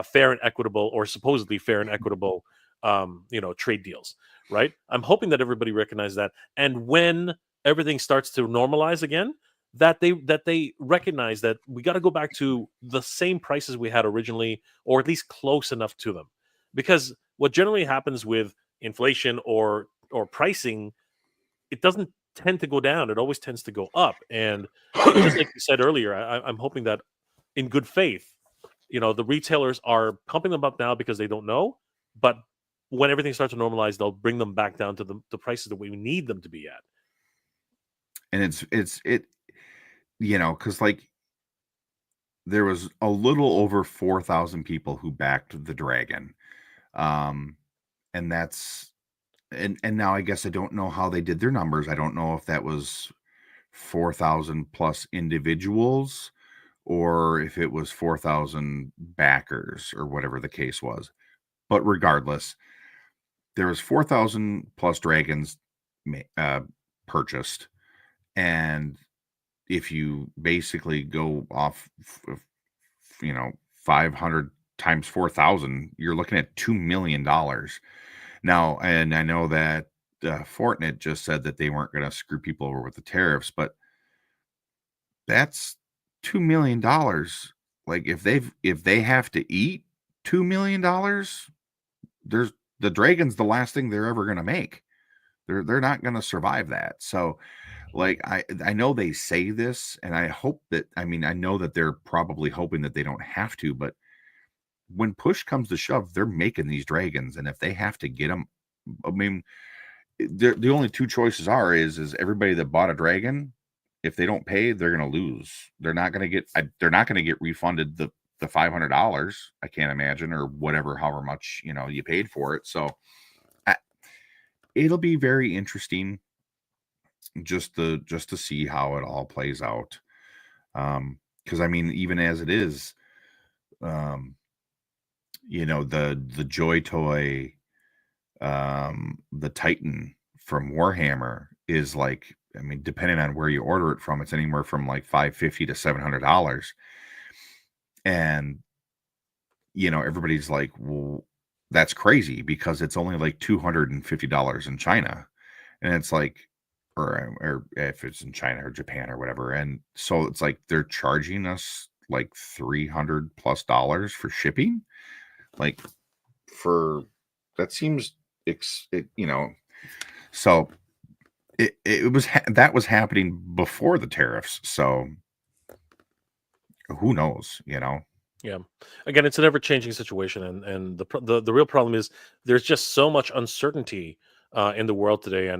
fair and equitable, or supposedly fair and equitable, trade deals. Right. I'm hoping that everybody recognizes that, and when everything starts to normalize again, that they recognize that we got to go back to the same prices we had originally, or at least close enough to them, because what generally happens with inflation or pricing, it doesn't tend to go down. It always tends to go up. And just like you said earlier, I'm hoping that in good faith, the retailers are pumping them up now because they don't know, but when everything starts to normalize, they'll bring them back down to the prices that we need them to be at. And because like there was a little over 4,000 people who backed the dragon. Um, and that's and now I guess I don't know how they did their numbers. I don't know if that was 4,000 plus individuals or if it was 4,000 backers or whatever the case was. But regardless, there was 4,000 plus dragons purchased, and if you basically go off, 500 times 4,000, you're looking at $2 million. Now, and I know that Fortnite just said that they weren't going to screw people over with the tariffs, but that's $2 million. Like if they have to eat $2 million, there's the dragon's the last thing they're ever going to make. They're not going to survive that. So like I know they say this, and I hope that, I mean, I know that they're probably hoping that they don't have to, but when push comes to shove, they're making these dragons, and if they have to get them, I mean, the only two choices is everybody that bought a dragon, if they don't pay, they're going to lose. They're not going to get refunded the $500. I can't imagine, or whatever, however much you paid for it. So I, it'll be very interesting just to see how it all plays out. Because I mean, even as it is, um, the Joy Toy, the Titan from Warhammer is like, I mean, depending on where you order it from, it's anywhere from like $550 to $700. And everybody's like, well, that's crazy because it's only like $250 in China. And it's like, or if it's in China or Japan or whatever. And so it's like they're charging us like $300+ for shipping. Like for that seems so it was that was happening before the tariffs. So who knows, Yeah. Again, it's an ever-changing situation, and the real problem is there's just so much uncertainty in the world today,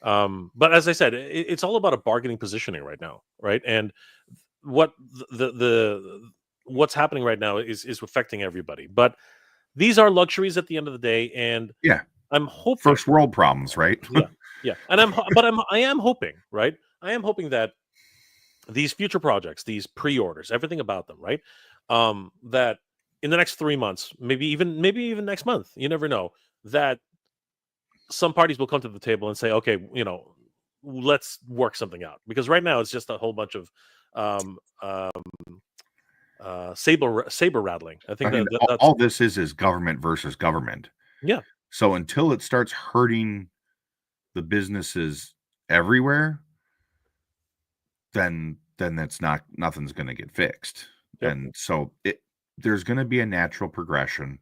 but as I said, it's all about a bargaining positioning right now, right? And what what's happening right now is affecting everybody. But these are luxuries at the end of the day, and Yeah. I'm hoping First world problems, right? yeah, and I am hoping, right? I am hoping that these future projects, these pre-orders, everything about them, right? That in the next 3 months, maybe even next month, you never know, that some parties will come to the table and say, okay, let's work something out. Because right now it's just a whole bunch of um, saber rattling. I think I mean, that's all this is government versus government. yeah. So until it starts hurting the businesses everywhere, then nothing's going to get fixed. Yep. And so there's going to be a natural progression.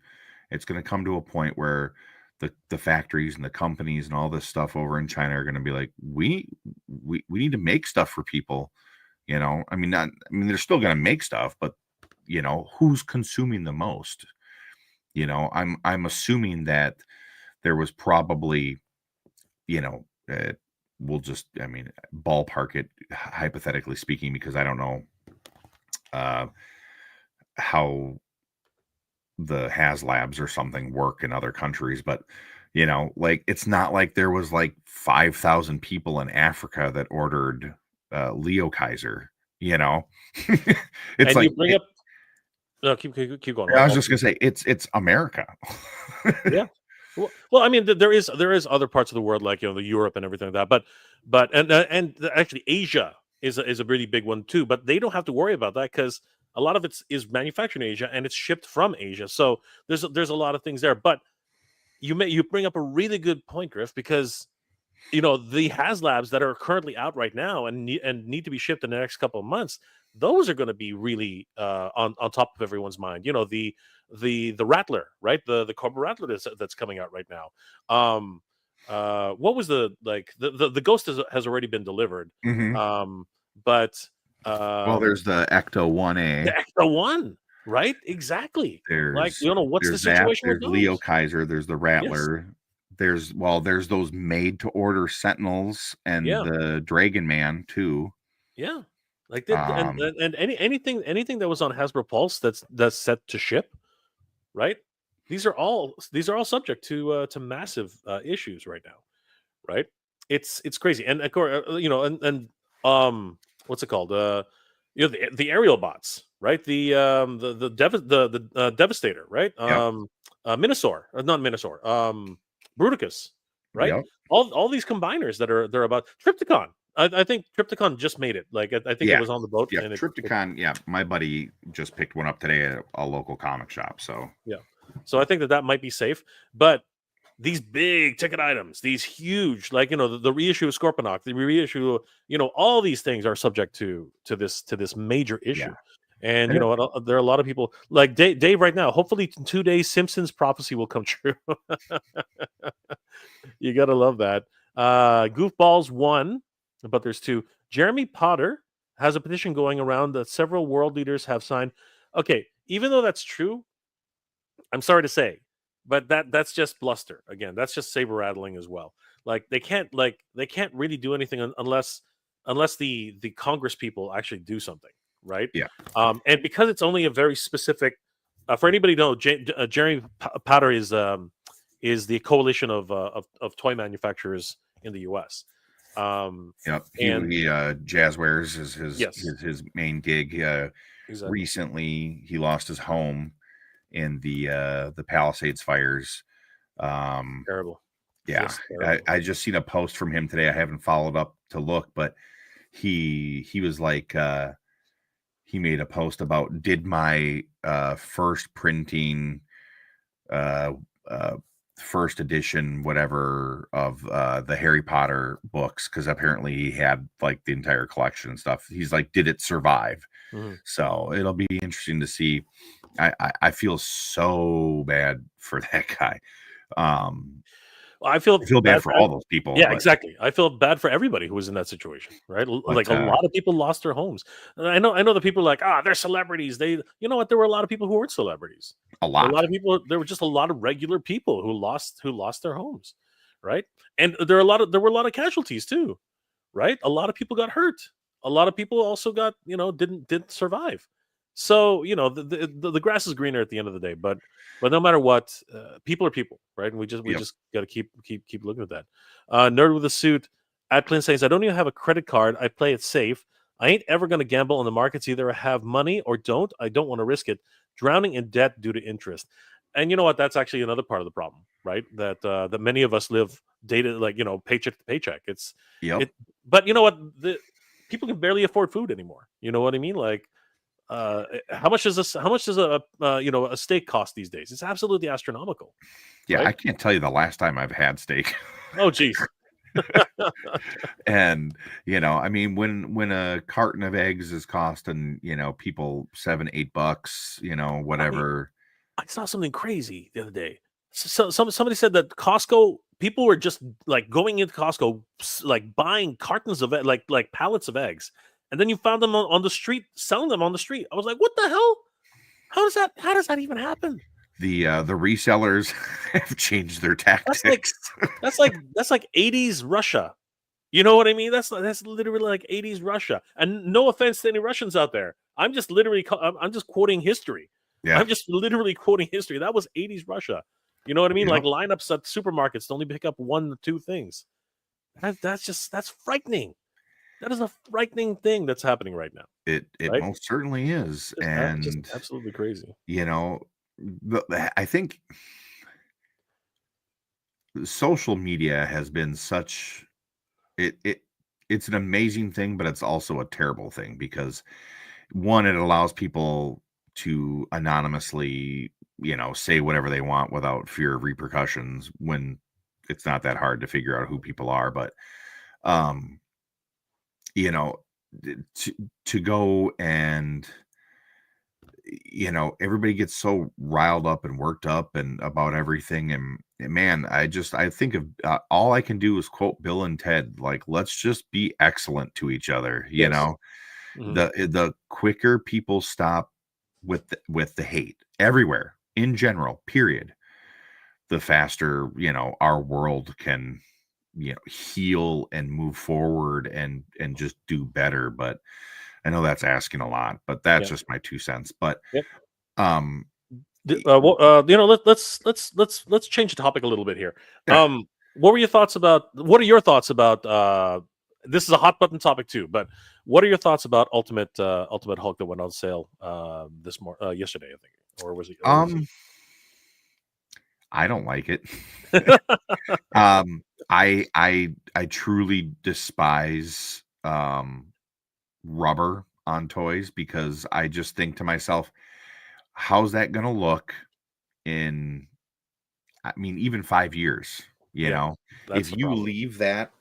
It's going to come to a point where the factories and the companies and all this stuff over in China are going to be like, we need to make stuff for people. I mean, they're still going to make stuff, but who's consuming the most? I'm assuming that there was probably, we'll just, ballpark it, hypothetically speaking, because I don't know how the HasLabs or something work in other countries, but like it's not like there was like 5,000 people in Africa that ordered Leo Kaiser. It's And like you bring up no, keep going. I was just gonna say it's America. Yeah. Well, I mean, there is other parts of the world like the Europe and everything like that, and actually Asia is a really big one too. But they don't have to worry about that because a lot of it is manufactured in Asia and it's shipped from Asia. So there's a lot of things there. But you bring up a really good point, Griff, because the HasLabs that are currently out right now and need to be shipped in the next couple of months, those are going to be really on top of everyone's mind. The Rattler, right? The Cobra Rattler that's coming out right now. What was the Ghost has already been delivered. Mhm. But Well, there's the Ecto 1A. the Ecto 1, right? Exactly. Like, There's what's the there's that. situation with There's Leo those? Kaiser. There's the Yes. Rattler. There's those made to order Sentinels and Yeah. the Dragon Man too. Yeah. Like and anything that was on Hasbro Pulse that's set to ship, right? These are all subject to massive issues right now, right? It's crazy, and of course, what's it called? The aerial bots, right? The Devastator, right? Yep. Minosaur, not Minosaur, Bruticus, right? Yep. All these combiners they're about Trypticon. I think Trypticon just made it. Like I think it was on the boat. Yeah, And Trypticon. Yeah, my buddy just picked one up today at a local comic shop. So yeah, so I think that might be safe. But these big ticket items, these huge, like the reissue of Scorponok, the reissue, all these things are subject to this major issue. And And there are a lot of people like Dave right now. Hopefully, in 2 days, Simpsons prophecy will come true. You gotta love that. Goofballs won, but there's two. Jeremy Potter has a petition going around that several world leaders have signed. Okay, even though that's true, I'm sorry to say, but that's just bluster. Again, that's just saber rattling as well. Like they can't really do anything unless the Congress people actually do something, right? Yeah. And because it's only a very specific. For anybody to know, Jeremy Potter is the coalition of toy manufacturers in the U.S. Yep. And Jazzwares is his main gig. exactly. Recently, he lost his home in the Palisades fires. Terrible. Yeah, I just seen a post from him today. I haven't followed up to look, but he was like, he made a post about, did my first printing, first edition, whatever, of the Harry Potter books, because apparently he had like the entire collection and stuff. He's like, did it survive? Mhm. So it'll be interesting to see. I feel so bad for that guy. Well, I I feel feel bad bad for for all those people, yeah, but exactly. I feel bad for everybody who was in that situation, right? Like a uh, lot of people lost their homes. And I know that people are like, they're celebrities. You know what? There were a lot of people who weren't celebrities. a There were a lot lot. of people. There were just a lot of regular people who lost their homes, right? And there were a lot of casualties too, right? A lot of people got hurt. A lot of people also got didn't survive. So the grass is greener at the end of the day. But no matter what, people are people, right? And we Yep. just got to keep looking at that. Nerd with a suit at Clint says, I don't even have a credit card. I play it safe. I ain't ever going to gamble on the markets. Either I have money or don't. I don't want to risk it. Drowning in debt due to interest. And you know what? That's actually another part of the problem, right? That many of us live paycheck to paycheck. Yep. It, but you know what? The people can barely afford food anymore. You know what I mean? Like, how much does a steak cost these days? It's absolutely astronomical, Yeah, right? I can't tell you the last time I've had steak. Oh, geez. And I mean, when a carton of eggs is costing people $7-8, I whatever. I saw something crazy the other day. Somebody said that Costco people were just like going into Costco, like buying cartons of like pallets of eggs, and then you found them on the street selling them on the street. I was like, what the hell? How does that even happen? The resellers have changed their That's like tactics. that's like 80s Russia. You know what I mean? That's literally like 80s Russia. And no offense to any Russians out there. I'm just literally I'm just quoting history. Yeah. I'm just literally quoting history. That was 80s Russia. You know what I mean? Like Yep. lineups at supermarkets to only pick up 1 or 2 things. That's frightening. That is a frightening thing that's happening right now, It right? most certainly is. Just And absolutely crazy. you know, I think social media has been such it's an amazing thing, but it's also a terrible thing because one, it allows people to anonymously, say whatever they want without fear of repercussions when it's not that hard to figure out who people are. But um, you know, to go and everybody gets so riled up and worked up and about everything. And man, I think of all I can do is quote Bill and Ted, like, let's just be excellent to each other. Yes. Mhm. The quicker people stop with the hate everywhere in general, period, the faster our world can heal and move forward and just do better. But I know that's asking a lot, but that's Yeah. just my 2 cents. But Yep. um Let's change the topic a little bit here. yeah. What are your thoughts about this is a hot button topic too, but what are your thoughts about Ultimate Hulk that went on sale yesterday, I think, or was it I don't like it. I truly despise rubber on toys because I just think to myself, how's that gonna look in, I mean, even 5 years, yeah, that's If the you problem. leave that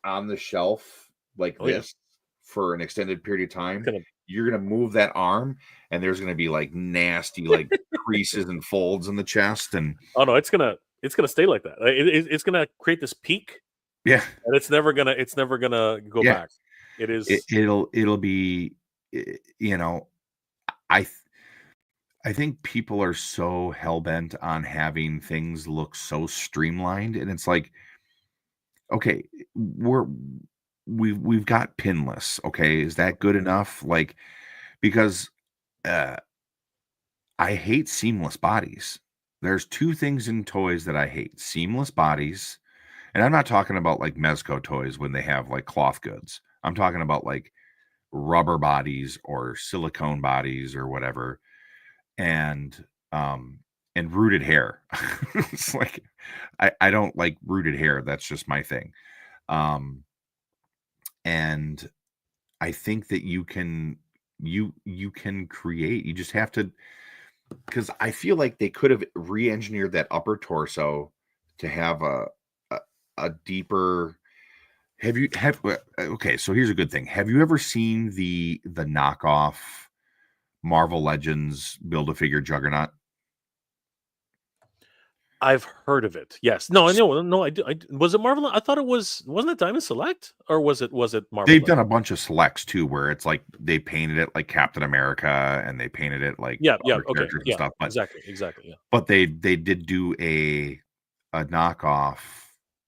on the shelf like Oh yeah, this for an extended period of it's time, gonna you're gonna move that arm and there's gonna be like nasty like creases and folds in the chest. And oh no, it's gonna stay like that. It's gonna create this peak, yeah, and it's never gonna go yeah, back. It it, is it'll be, I you know, I th- I think people are so hell bent on having things look so streamlined, and it's like, okay, we're we've got pinless. Okay, is that good enough? Like, because uh, I hate seamless bodies. There's two things in toys that I hate: seamless bodies, and I'm not talking about like Mezco toys when they have like cloth goods. I'm talking about like rubber bodies or silicone bodies or whatever, and um and rooted hair. It's like I don't like rooted hair. That's just my thing. Um and I think that you can create, you just have to, because I feel like they could have re-engineered that upper torso to have a, a deeper. Okay, so here's a good thing. Have you ever seen the knockoff Marvel Legends Build-A-Figure Juggernaut? I've heard of it. Yes. No, I know. No, I do. Was it Marvel? I thought it was. Wasn't it Diamond Select, or was it Marvel? They've done a bunch of selects too, where it's like they painted it like Captain America, and they painted it like other okay, characters and stuff. But exactly. Yeah. but they did do a knockoff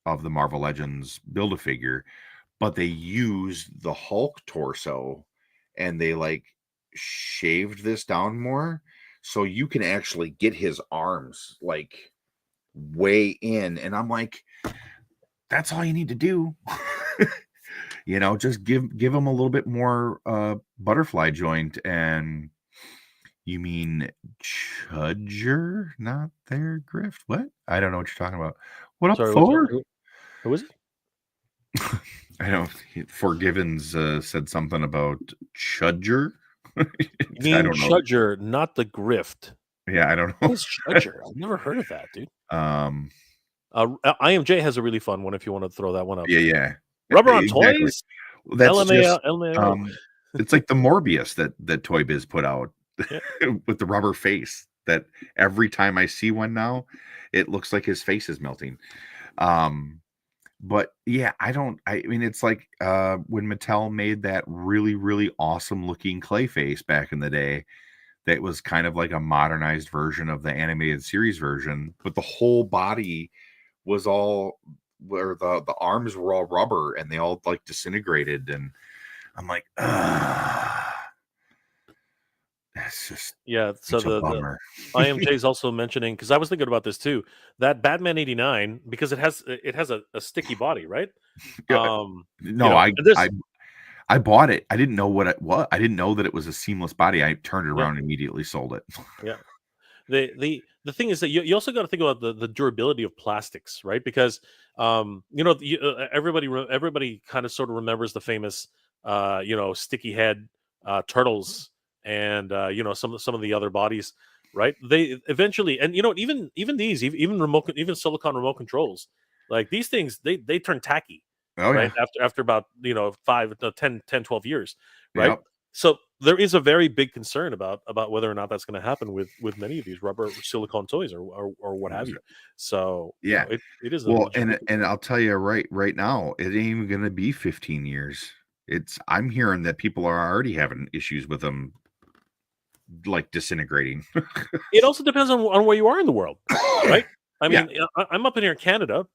of the Marvel Legends Build-A-Figure, but they used the Hulk torso, and they like shaved this down more, so you can actually get his arms like way in, and I'm like, that's all you need to do. Just give him a little bit more butterfly joint. And you mean Chudger not there, Griff? What? I don't know what you're talking about. What up, Sorry, Thor? Who was it? I know Forgivens said something about Chudger. You mean I don't know. Chudger, not the Grift. Yeah, I don't know. What's Chudger? I've never heard of that, dude. IMJ has a really fun one if you want to throw that one up. Yeah. Rubber on Exactly. Toys? That's LMAO. It's like the Morbius that Toy Biz put out with the rubber face, that every time I see one now, it looks like his face is melting. But yeah, I mean, it's like when Mattel made that really, really awesome looking Clayface back in the day, that was kind of like a modernized version of the animated series version, but the whole body was all, where the arms were all rubber, and they all like disintegrated, and I'm like, that's just So the IMJ is also mentioning, because I was thinking about this too, that Batman '89, because it has a sticky body, right? I bought it. I didn't know what it was. I didn't know that it was a seamless body. I turned it around and immediately sold it. Yeah. The thing is that you also got to think about the durability of plastics, right? Because everybody kind of sort of remembers the famous sticky head turtles, and some of the other bodies, right? They eventually, and even silicone remote controls, like these things, they turn tacky. Oh, right, after about 10 12 years, right? Yep. So there is a very big concern about whether or not that's going to happen with many of these rubber or silicone toys or what have you. So yeah, it is and I'll tell you right now, it ain't even going to be 15 years. I'm hearing that people are already having issues with them, like disintegrating. It also depends on where you are in the world, right? I mean, I'm up in here in Canada.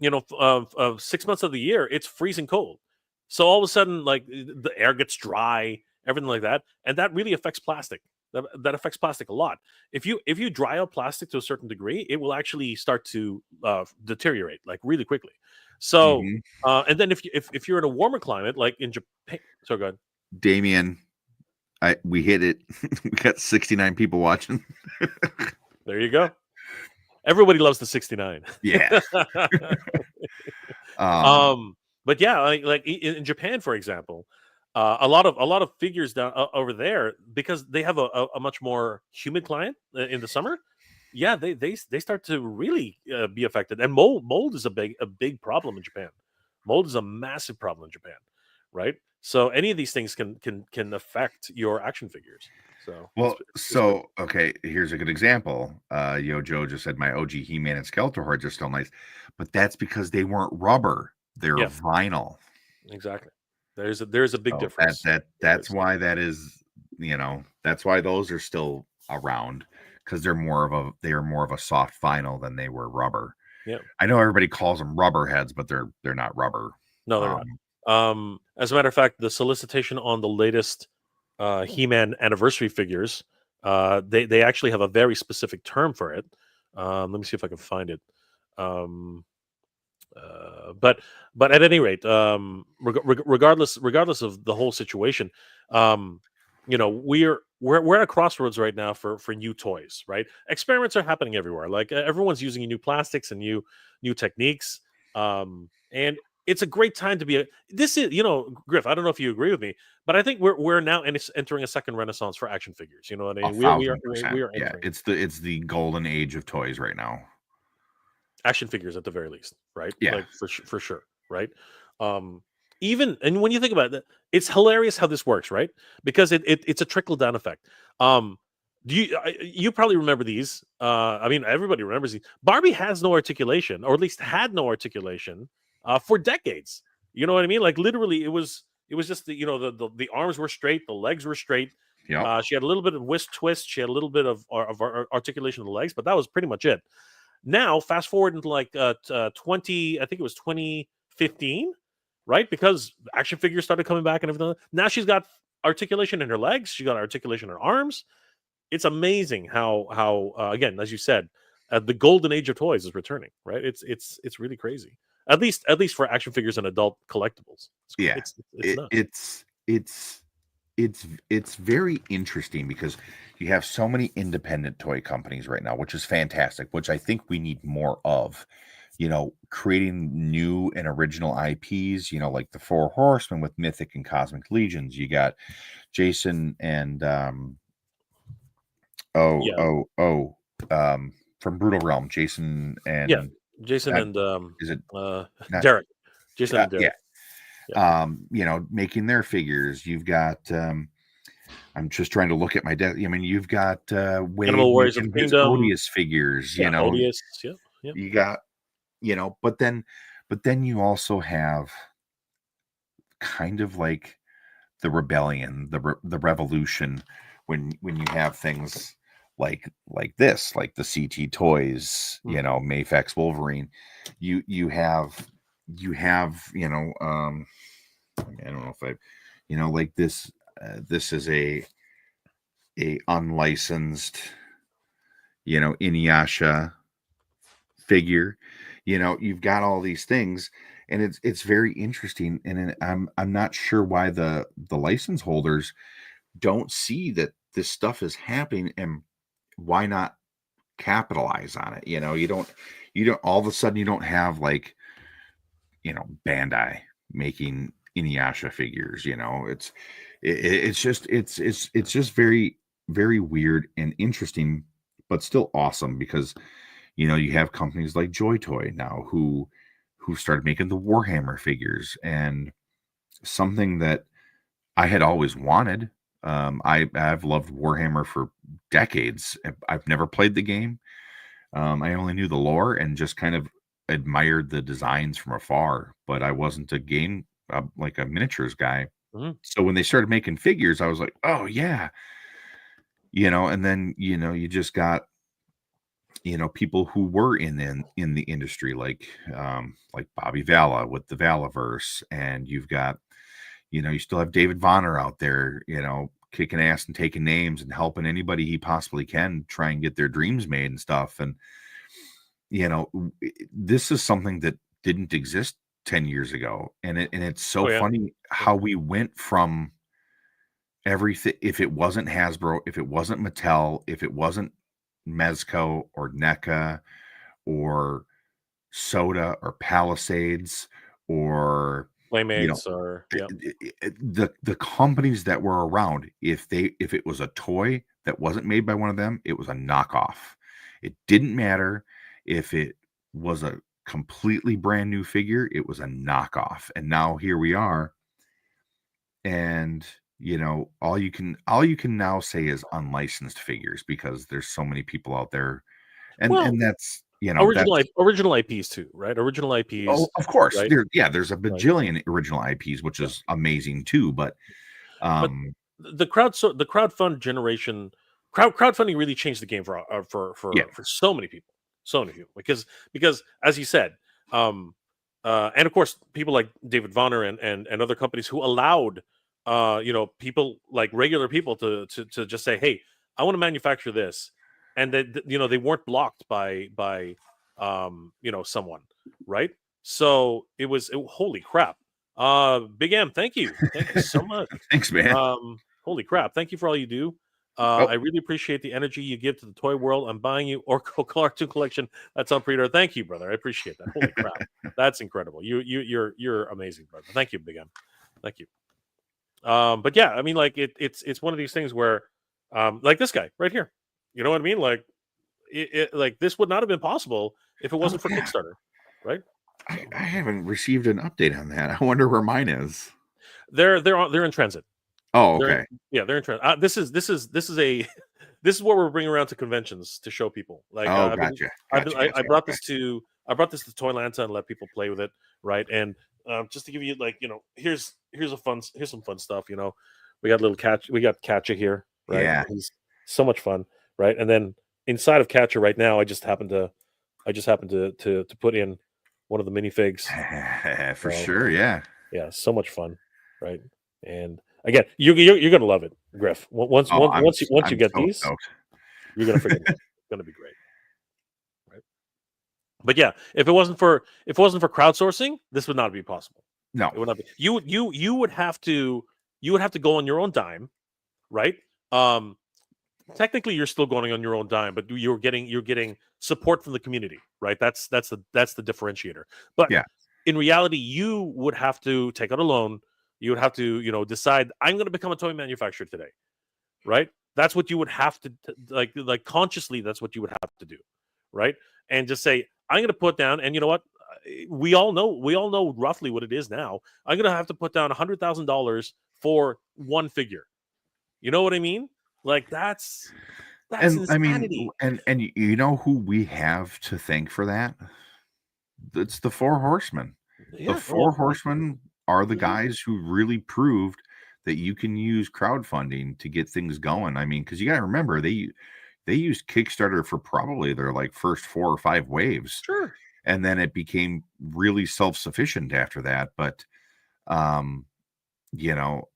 6 months of the year, it's freezing cold. So all of a sudden, like, the air gets dry, everything like that, and that really affects plastic. That affects plastic a lot. If you dry out plastic to a certain degree, it will actually start to deteriorate like really quickly. So, and then if you're in a warmer climate, like in Japan, so go ahead, Damien. We hit it. We got 69 people watching. There you go. Everybody loves the 69. Yeah. But yeah, like in Japan, for example, a lot of figures down over there, because they have a much more humid climate in the summer. Yeah, they start to really be affected, and mold is a big problem in Japan. Mold is a massive problem in Japan, right? So any of these things can affect your action figures. So okay, here's a good example. Joe just said my OG He-Man and Skeletor Hordes are still nice, but that's because they weren't rubber; they're vinyl. Exactly. There's a big difference. That's why that is. That's why those are still around, because they are more of a soft vinyl than they were rubber. Yeah, I know everybody calls them rubber heads, but they're not rubber. No, they're not. As a matter of fact, the solicitation on the latest He-Man anniversary figures, they actually have a very specific term for it. Let me see if I can find it. But at any rate, regardless of the whole situation, we're at a crossroads right now for new toys, right? Experiments are happening everywhere. Like, everyone's using new plastics and new techniques, and it's a great time to be Griff, I don't know if you agree with me, but I think we're now entering a second renaissance for action figures. You know what I mean? We are entering. It's the golden age of toys right now. Action figures at the very least, right? Yeah, like for sure, right? and when you think about it, it's hilarious how this works, right? Because it's a trickle down effect. You probably remember these? I mean, everybody remembers these. Barbie has no articulation, or at least had no articulation for decades. You know what I mean? Like literally, it was just the arms were straight, the legs were straight. Yep. She had a little bit of twist. She had a little bit of articulation of the legs, but that was pretty much it. Now, fast forward into like 20, I think it was 2015, right? Because action figures started coming back and everything. Now she's got articulation in her legs. She got articulation in her arms. It's amazing how again, as you said, the golden age of toys is returning, right? It's really crazy. At least for action figures and adult collectibles. Yeah, Nuts. it's very interesting because you have so many independent toy companies right now, which is fantastic, which I think we need more of. Creating new and original IPs, like the Four Horsemen with Mythic and Cosmic Legions. You got Jason and from Brutal Realm, Jason and Jason and is it Derek. Jason and Derek. Making their figures. You've got I'm just trying to look at my desk. I mean, you've got Animal Warriors of the Kingdom, Odious figures, Odious, you got, but then you also have kind of like the rebellion, the revolution when you have things like this, like the CT Toys, Mayfex Wolverine. You have I don't know if like this. This is a unlicensed, Inuyasha figure. You've got all these things, and it's very interesting. And I'm not sure why the license holders don't see that this stuff is happening, and why not capitalize on it. You don't all of a sudden you don't have like Bandai making Inuyasha figures. It's just very, very weird and interesting, but still awesome because you have companies like Joy Toy now who started making the Warhammer figures, and something that I had always wanted. I've loved Warhammer for decades. I've never played the game. I only knew the lore and just kind of admired the designs from afar, but I wasn't a game like a miniatures guy. Mhm. So when they started making figures, I was like, oh yeah, and then you just got people who were in the industry like Bobby Valla with the Valaverse, and you've got you still have David Vonner out there, kicking ass and taking names and helping anybody he possibly can try and get their dreams made and stuff. And this is something that didn't exist 10 years ago, and it's so funny how we went from everything. If it wasn't Hasbro, if it wasn't Mattel, if it wasn't Mezco or NECA or Soda or Palisades or Playmates or the companies that were around, if it was a toy that wasn't made by one of them, it was a knockoff. It didn't matter if it was a completely brand new figure, it was a knockoff. And now here we are, and all you can now say is unlicensed figures, because there's so many people out there, and that's original IPs too, right? Original IPs. Oh, of course, right? There's a bajillion original IPs, which is amazing too. But the crowdfund generation, crowdfunding really changed the game for so many people, because as you said, and of course people like David Vonner and other companies who allowed people like regular people to just say, hey, I want to manufacture this, and that they weren't blocked by someone, right? So it was holy crap. Big M, thank you so much. Thanks, man. Holy crap, thank you for all you do. I really appreciate the energy you give to the toy world. I'm buying you Orko Cartoon Collection. That's on pre-order. Thank you, brother. I appreciate that. Holy crap, that's incredible. You're amazing, brother. Thank you, Big M. Thank you. But yeah, I mean, like it's one of these things where, like this guy right here, you know what I mean? Like, like this would not have been possible if it wasn't for Kickstarter, right? So I haven't received an update on that. I wonder where mine is. they're in transit. Oh, They're okay. they're in transit. This is a this is what we're bringing around to conventions to show people. Like Oh, gotcha. Gotcha. I Gotcha. brought Okay. this to Toylanta and let people play with it, right? And just to give you like here's some fun stuff. We got Catcher here, right? Yeah. He's so much fun, right? And then inside of Catcher right now, I just happened to put in one of the minifigs. For So, sure. Yeah. yeah, so much fun, right? And again, you're gonna love it, Griff. Once Oh, once you I'm get so these, stoked. you're gonna forget. It's gonna be great, right? But yeah, if it wasn't for crowdsourcing, this would not be possible. No. It would not be. You would have to go on your own dime, right? Technically, you're still going on your own dime, but you're getting support from the community, right? That's the differentiator. But Yeah. in reality, you would have to take out a loan. You would have to decide, I'm going to become a toy manufacturer today, right? That's what you would have to like consciously. That's what you would have to do, right? And just say, I'm going to put down, and you know what? We all know roughly what it is now. I'm going to have to put down $100,000 for one figure. You know what I mean? Like that's And I mean, insanity. and you know who we have to thank for that? It's the Four Horsemen. Yeah, The Four well, Horsemen are the Mhm. guys who really proved that you can use crowdfunding to get things going. I mean, because you got to remember they used Kickstarter for probably their like first 4 or 5 waves, Sure. and then it became really self-sufficient after that. But um, you know,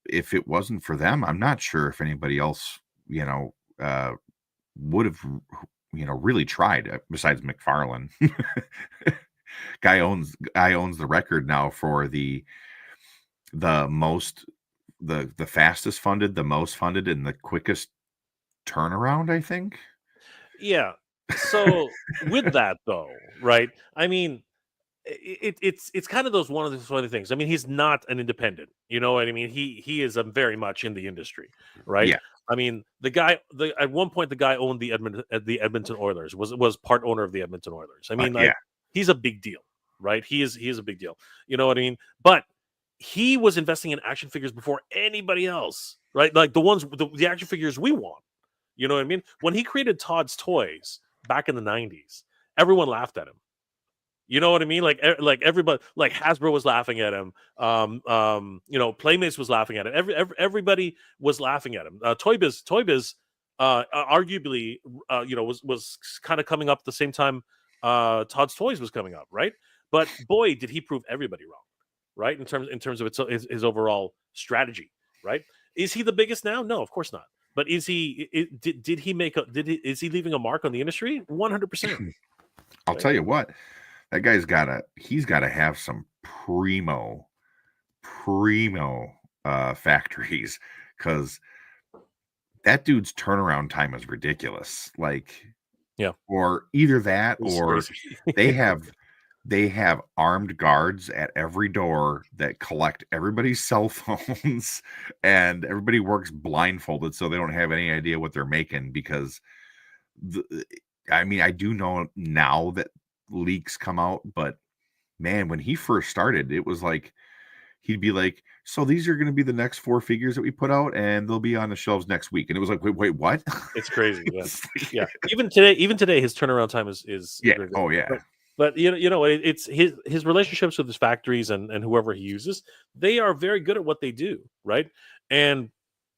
if it wasn't for them, I'm not sure if anybody else, would have, really tried besides McFarlane. Guy owns the record now for the most the fastest funded, the most funded, and the quickest turnaround, I think. Yeah. So with that though, right? I mean, it's kind of one of those funny things. I mean, he's not an independent. You know what I mean? He is very much in the industry, right? Yeah. I mean, at one point the guy owned the Edmonton Oilers, was part owner of the Edmonton Oilers. I mean, Yeah. like he's a big deal, right? He is a big deal. You know what I mean? But he was investing in action figures before anybody else, right? Like the action figures we want. You know what I mean? When he created Todd's Toys back in the 90s, everyone laughed at him. You know what I mean? Like everybody, like Hasbro was laughing at him. Playmates was laughing at him. Everybody was laughing at him. Toy Biz, arguably, was kind of coming up at the same time Todd's Toys was coming up, right? But boy, did he prove everybody wrong, right? In terms of his overall strategy, right? Is he the biggest now? No, of course not. But is he? Did he make a? Is he leaving a mark on the industry? 100%. I'll tell you what, that guy's he's gotta have some primo factories, because that dude's turnaround time is ridiculous. Like, Yeah. or either that, It's or crazy. they have armed guards at every door that collect everybody's cell phones, and everybody works blindfolded so they don't have any idea what they're making, because I mean, I do know now that leaks come out, but man, when he first started, it was like he'd be like, so these are going to be the next 4 figures that we put out, and they'll be on the shelves next week. And it was like, wait, what? It's crazy. Yeah. It's like- Yeah. Even today, his turnaround time is yeah. very good. Oh yeah. But it's his relationships with his factories and whoever he uses, they are very good at what they do, right? And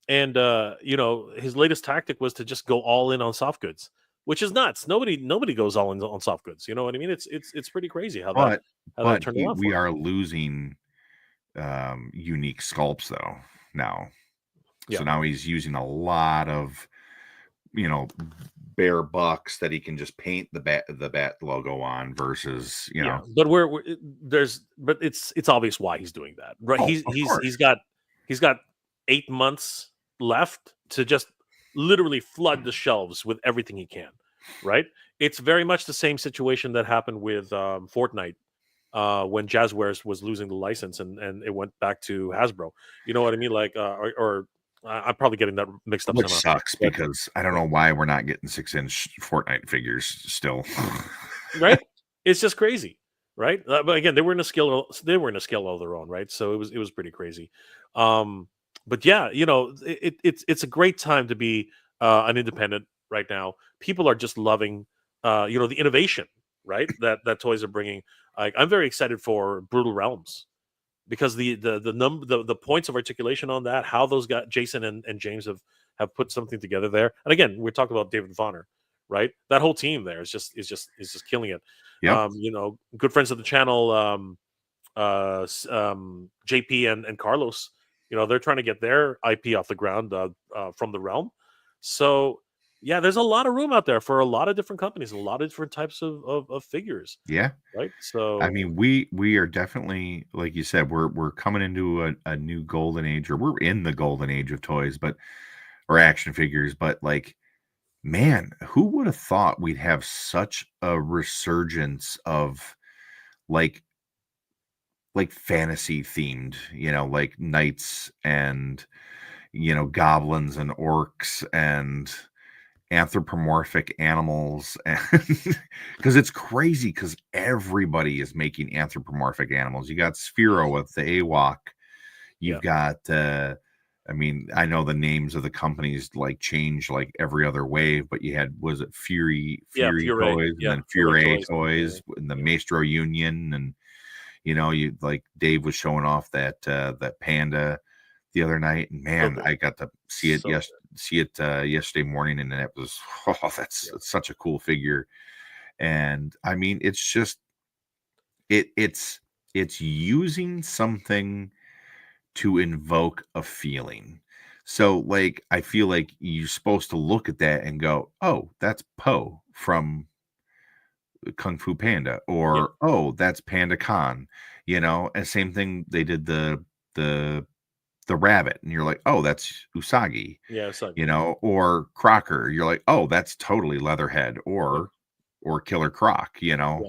his latest tactic was to just go all in on soft goods, which is nuts. Nobody goes all in on soft goods. You know what I mean? It's pretty crazy how that turned around. We are losing unique sculpts though now. Yeah. So now he's using a lot of bare bucks that he can just paint the bat logo on versus But but it's obvious why he's doing that, right? He's got 8 months left to just literally flood the shelves with everything he can, right? It's very much the same situation that happened with Fortnite when Jazzwares was losing the license and it went back to Hasbro. You know what I mean? Like, or I'm probably getting that mixed up. Which somehow. sucks, because I don't know why we're not getting 6-inch Fortnite figures still. Right? It's just crazy. right? But again, they were in a scale of their own, right? So it was pretty crazy. But yeah, it's a great time to be an independent right now. People are just loving the innovation, right? That toys are bringing. Like, I'm very excited for Brutal Realms, because the points of articulation on that, how those guys Jason and James have put something together there. And again, we're talking about David Vonner, right? That whole team there is just killing it. Yep. Good friends of the channel, JP and Carlos, they're trying to get their IP off the ground from the realm. So yeah, there's a lot of room out there for a lot of different companies, a lot of different types of figures. Yeah. Right. So I mean, we are definitely, like you said, we're coming into a new golden age, or we're in the golden age of toys, or action figures. But like, man, who would have thought we'd have such a resurgence of like fantasy themed, like knights and goblins and orcs and anthropomorphic animals, and because it's crazy, because everybody is making anthropomorphic animals. You got Sphero with the Awok. You've got I mean, I know the names of the companies like change like every other wave, but you had, was it Fury toys, and then Fury toys, and the Maestro Union, and you like Dave was showing off that panda the other night, and man, I got to see it yesterday morning, and it was that's such a cool figure. And I mean, it's just it's using something to invoke a feeling. So like, I feel like you're supposed to look at that and go, oh, that's Poe from Kung Fu Panda, or oh, that's Panda Khan, and same thing, they did the rabbit, and you're like, oh, that's Usagi, or Crocker, you're like, oh, that's totally Leatherhead, or Killer Croc, and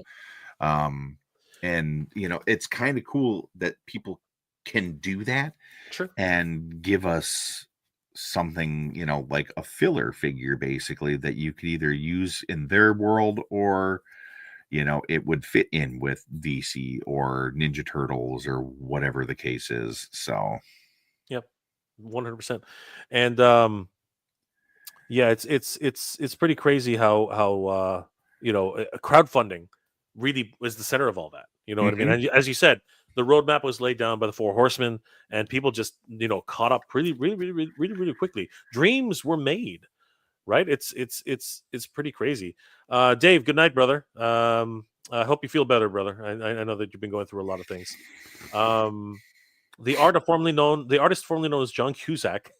it's kind of cool that people can do that. Sure. And give us something, like a filler figure, basically, that you could either use in their world, or it would fit in with DC or Ninja Turtles or whatever the case is. So 100%. And yeah, it's pretty crazy how crowdfunding really was the center of all that. You know what I mean? And as you said, the roadmap was laid down by the Four Horsemen, and people just caught up really quickly. Dreams were made, right? It's pretty crazy. Dave, good night, brother. I hope you feel better, brother. I know that you've been going through a lot of things. The artist formerly known as John Cusack.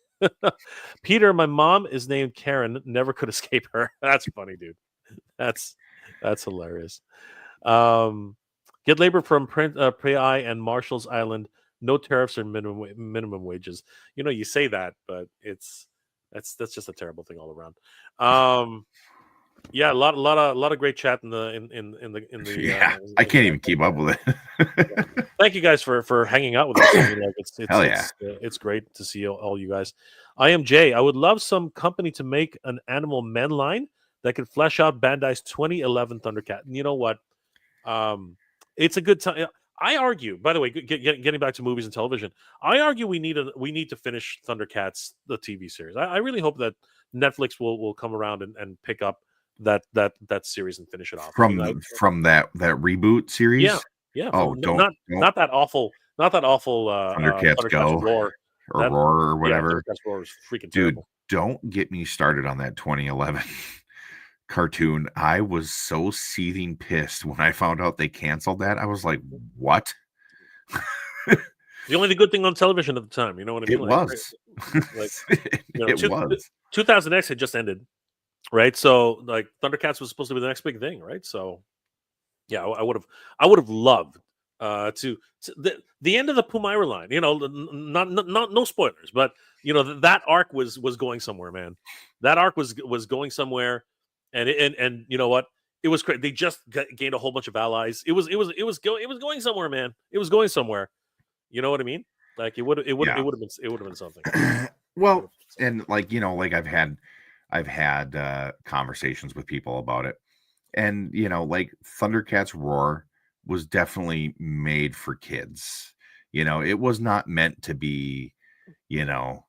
Peter, my mom is named Karen. Never could escape her. That's funny, dude. That's hilarious. Get labor from Prey and Marshall's Island. No tariffs or minimum wages. You say that, but that's just a terrible thing all around. Yeah, a lot of great chat in the yeah. I can't even keep up with it. Thank you guys for hanging out with us. I mean, like, Hell yeah. It's great to see all you guys. I am Jay. I would love some company to make an Animal Men line that could flesh out Bandai's 2011 Thundercat. And you know what? It's a good time. I argue, by the way, getting back to movies and television, I argue we need to finish Thundercats, the TV series. I really hope that Netflix will come around and pick up that series and finish it off from that reboot series. Yeah. Oh, not that awful Thundercats Go Roar or Roar or whatever. Thundercats Roar is freaking dude. terrible. Don't get me started on that 2011 cartoon. I was so seething pissed when I found out they canceled that. I was like, what? The only good thing on television at the time, you know what I mean? It was. It was. 2000X had just ended, right? So like Thundercats was supposed to be the next big thing, right? So yeah, I would have loved to the end of the Pumaira line. Not no spoilers, but that arc was going somewhere, man. That arc was going somewhere, and you know what? It was great. They just gained a whole bunch of allies. It was going somewhere, man. It was going somewhere. You know what I mean? Like it would have been something. Well, and like I've had conversations with people about it, and like Thundercats Roar was definitely made for kids. It was not meant to be, the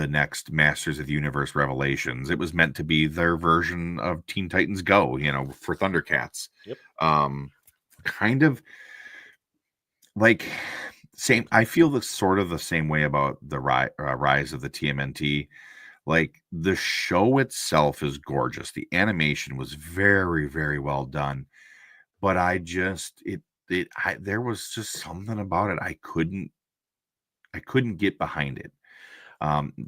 next Masters of the Universe Revelations. It was meant to be their version of Teen Titans Go, for Thundercats. Yep. Kind of like same. I feel the same way about the rise of the TMNT. Like, the show itself is gorgeous. The animation was very, very well done, but there was just something about it. I couldn't get behind it.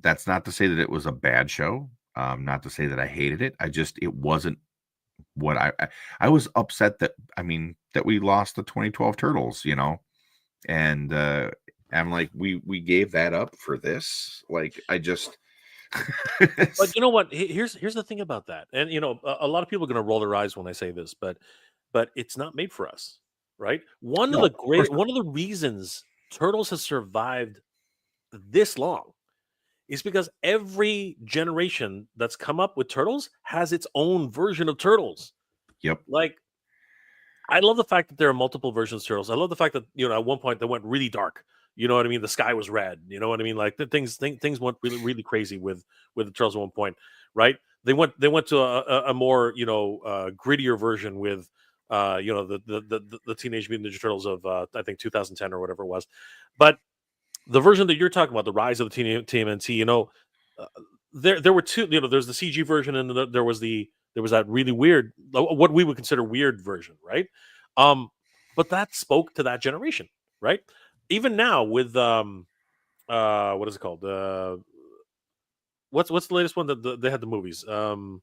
That's not to say that it was a bad show. Not to say that I hated it. It wasn't what I was upset that we lost the 2012 Turtles, and I'm like, we gave that up for this. Like, I just. But you know what? Here's the thing about that, and a lot of people are going to roll their eyes when I say this, but it's not made for us, right? One of the reasons Turtles has survived this long is because every generation that's come up with Turtles has its own version of Turtles. Yep. Like, I love the fact that there are multiple versions of Turtles. I love the fact that at one point they went really dark. You know what I mean? The sky was red. You know what I mean? Like, things went really, really crazy with the Turtles at one point, right? They went to a more grittier version with the Teenage Mutant Ninja Turtles of I think 2010 or whatever it was. But the version that you're talking about, the rise of the TMNT, there were two. There's the CG version, and there was that really weird, what we would consider weird version, right? But that spoke to that generation, right? Even now with what is it called? What's the latest one that they had the movies? I'm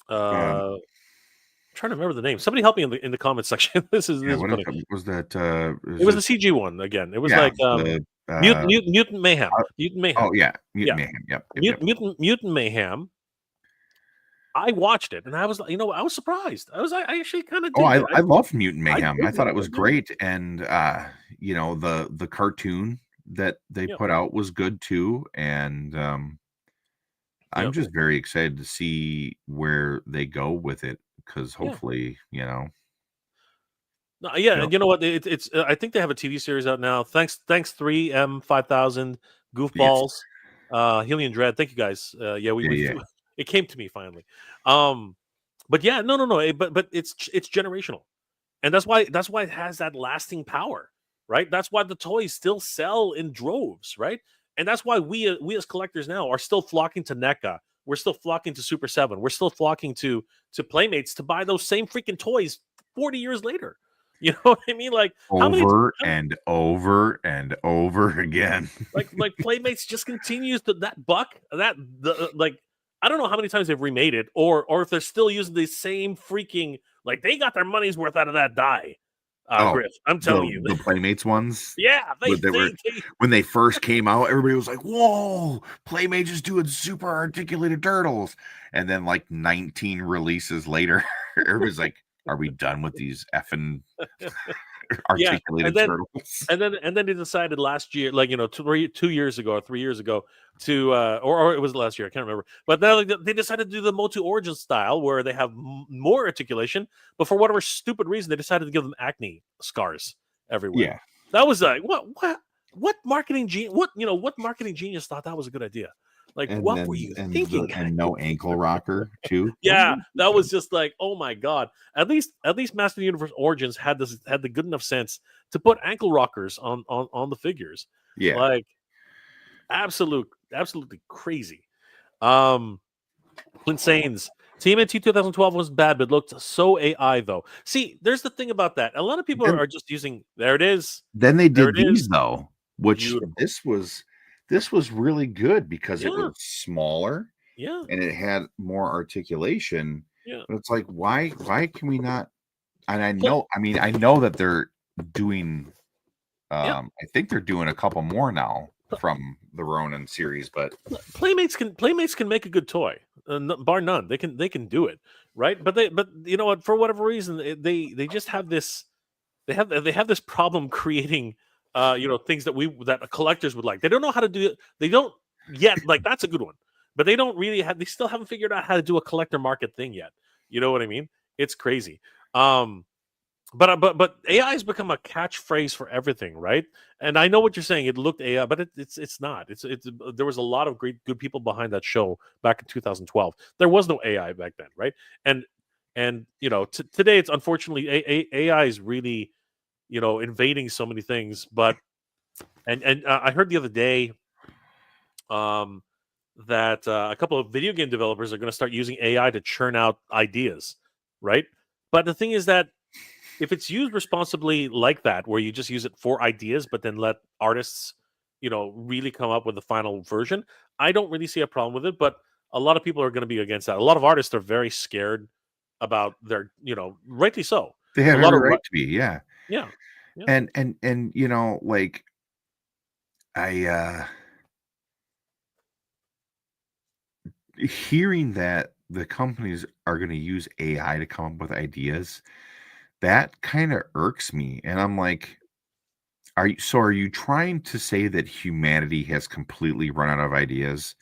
trying to remember the name. Somebody help me in the comment section. This is funny. Was that? It was the CG one again. It was Mutant Mayhem. Mutant Mayhem. Oh yeah, Mutant Mayhem. Yep. Mutant Mayhem. I watched it and I was, I was surprised. I actually kind of. I love Mutant Mayhem. I thought it was great, and the cartoon that they put out was good too, and I'm just very excited to see where they go with it, because hopefully, No, and you know what? It's I think they have a TV series out now. Thanks 3M5000 Goofballs, Helium Dread. Thank you guys. It came to me finally. But yeah, no. But it's generational, and that's why it has that lasting power, right? That's why the toys still sell in droves, right? And that's why we as collectors now are still flocking to NECA. We're still flocking to Super 7. We're still flocking to Playmates to buy those same freaking toys 40 years later. You know what I mean? Like, over and over and over again. like Playmates just continues to I don't know how many times they've remade it, or if they're still using the same freaking, like, they got their money's worth out of that die. Griff, I'm telling you, the Playmates ones. Yeah, when they first came out, everybody was like, "Whoa, Playmates is doing super articulated turtles," and then like 19 releases later, everybody's like, "Are we done with these effing articulated turtles?" And then they decided last year, like 2 years ago or 3 years ago, to or it was last year, I can't remember. But now they decided to do the Motu Origin style, where they have more articulation, but for whatever stupid reason, they decided to give them acne scars everywhere. Yeah, that was like what marketing genius thought that was a good idea? Like, what were you thinking? And no ankle rocker too. Yeah, that was just like, oh my god. At least Master of the Universe Origins had the good enough sense to put ankle rockers on the figures. Yeah, like absolutely crazy. Insanes. TMNT 2012 was bad, but looked so AI though. See, there's the thing about that. A lot of people are just using. There it is. Then they did these though, which this was really good because it was smaller, and it had more articulation. Yeah, but it's like, why can we not? And I know that they're doing. I think they're doing a couple more now from the Ronin series, but Playmates can make a good toy, bar none. They can do it, right? But you know what? For whatever reason, they just have this. They have this problem creating. Things that collectors would like. They don't know how to do it. They don't yet. Like, that's a good one, but they don't really have. They still haven't figured out how to do a collector market thing yet. You know what I mean? It's crazy. But AI has become a catchphrase for everything, right? And I know what you're saying. It looked AI, but it's not. It's there was a lot of good people behind that show back in 2012. There was no AI back then, right? And today it's unfortunately AI is really invading so many things. But and I heard the other day that a couple of video game developers are going to start using AI to churn out ideas, right? But the thing is that if it's used responsibly like that, where you just use it for ideas, but then let artists, really come up with the final version, I don't really see a problem with it. But a lot of people are going to be against that. A lot of artists are very scared about their, rightly so. They A have lot every of right to be, yeah. yeah, yeah, And like I hearing that the companies are going to use AI to come up with ideas, that kind of irks me. And I'm like, are you trying to say that humanity has completely run out of ideas?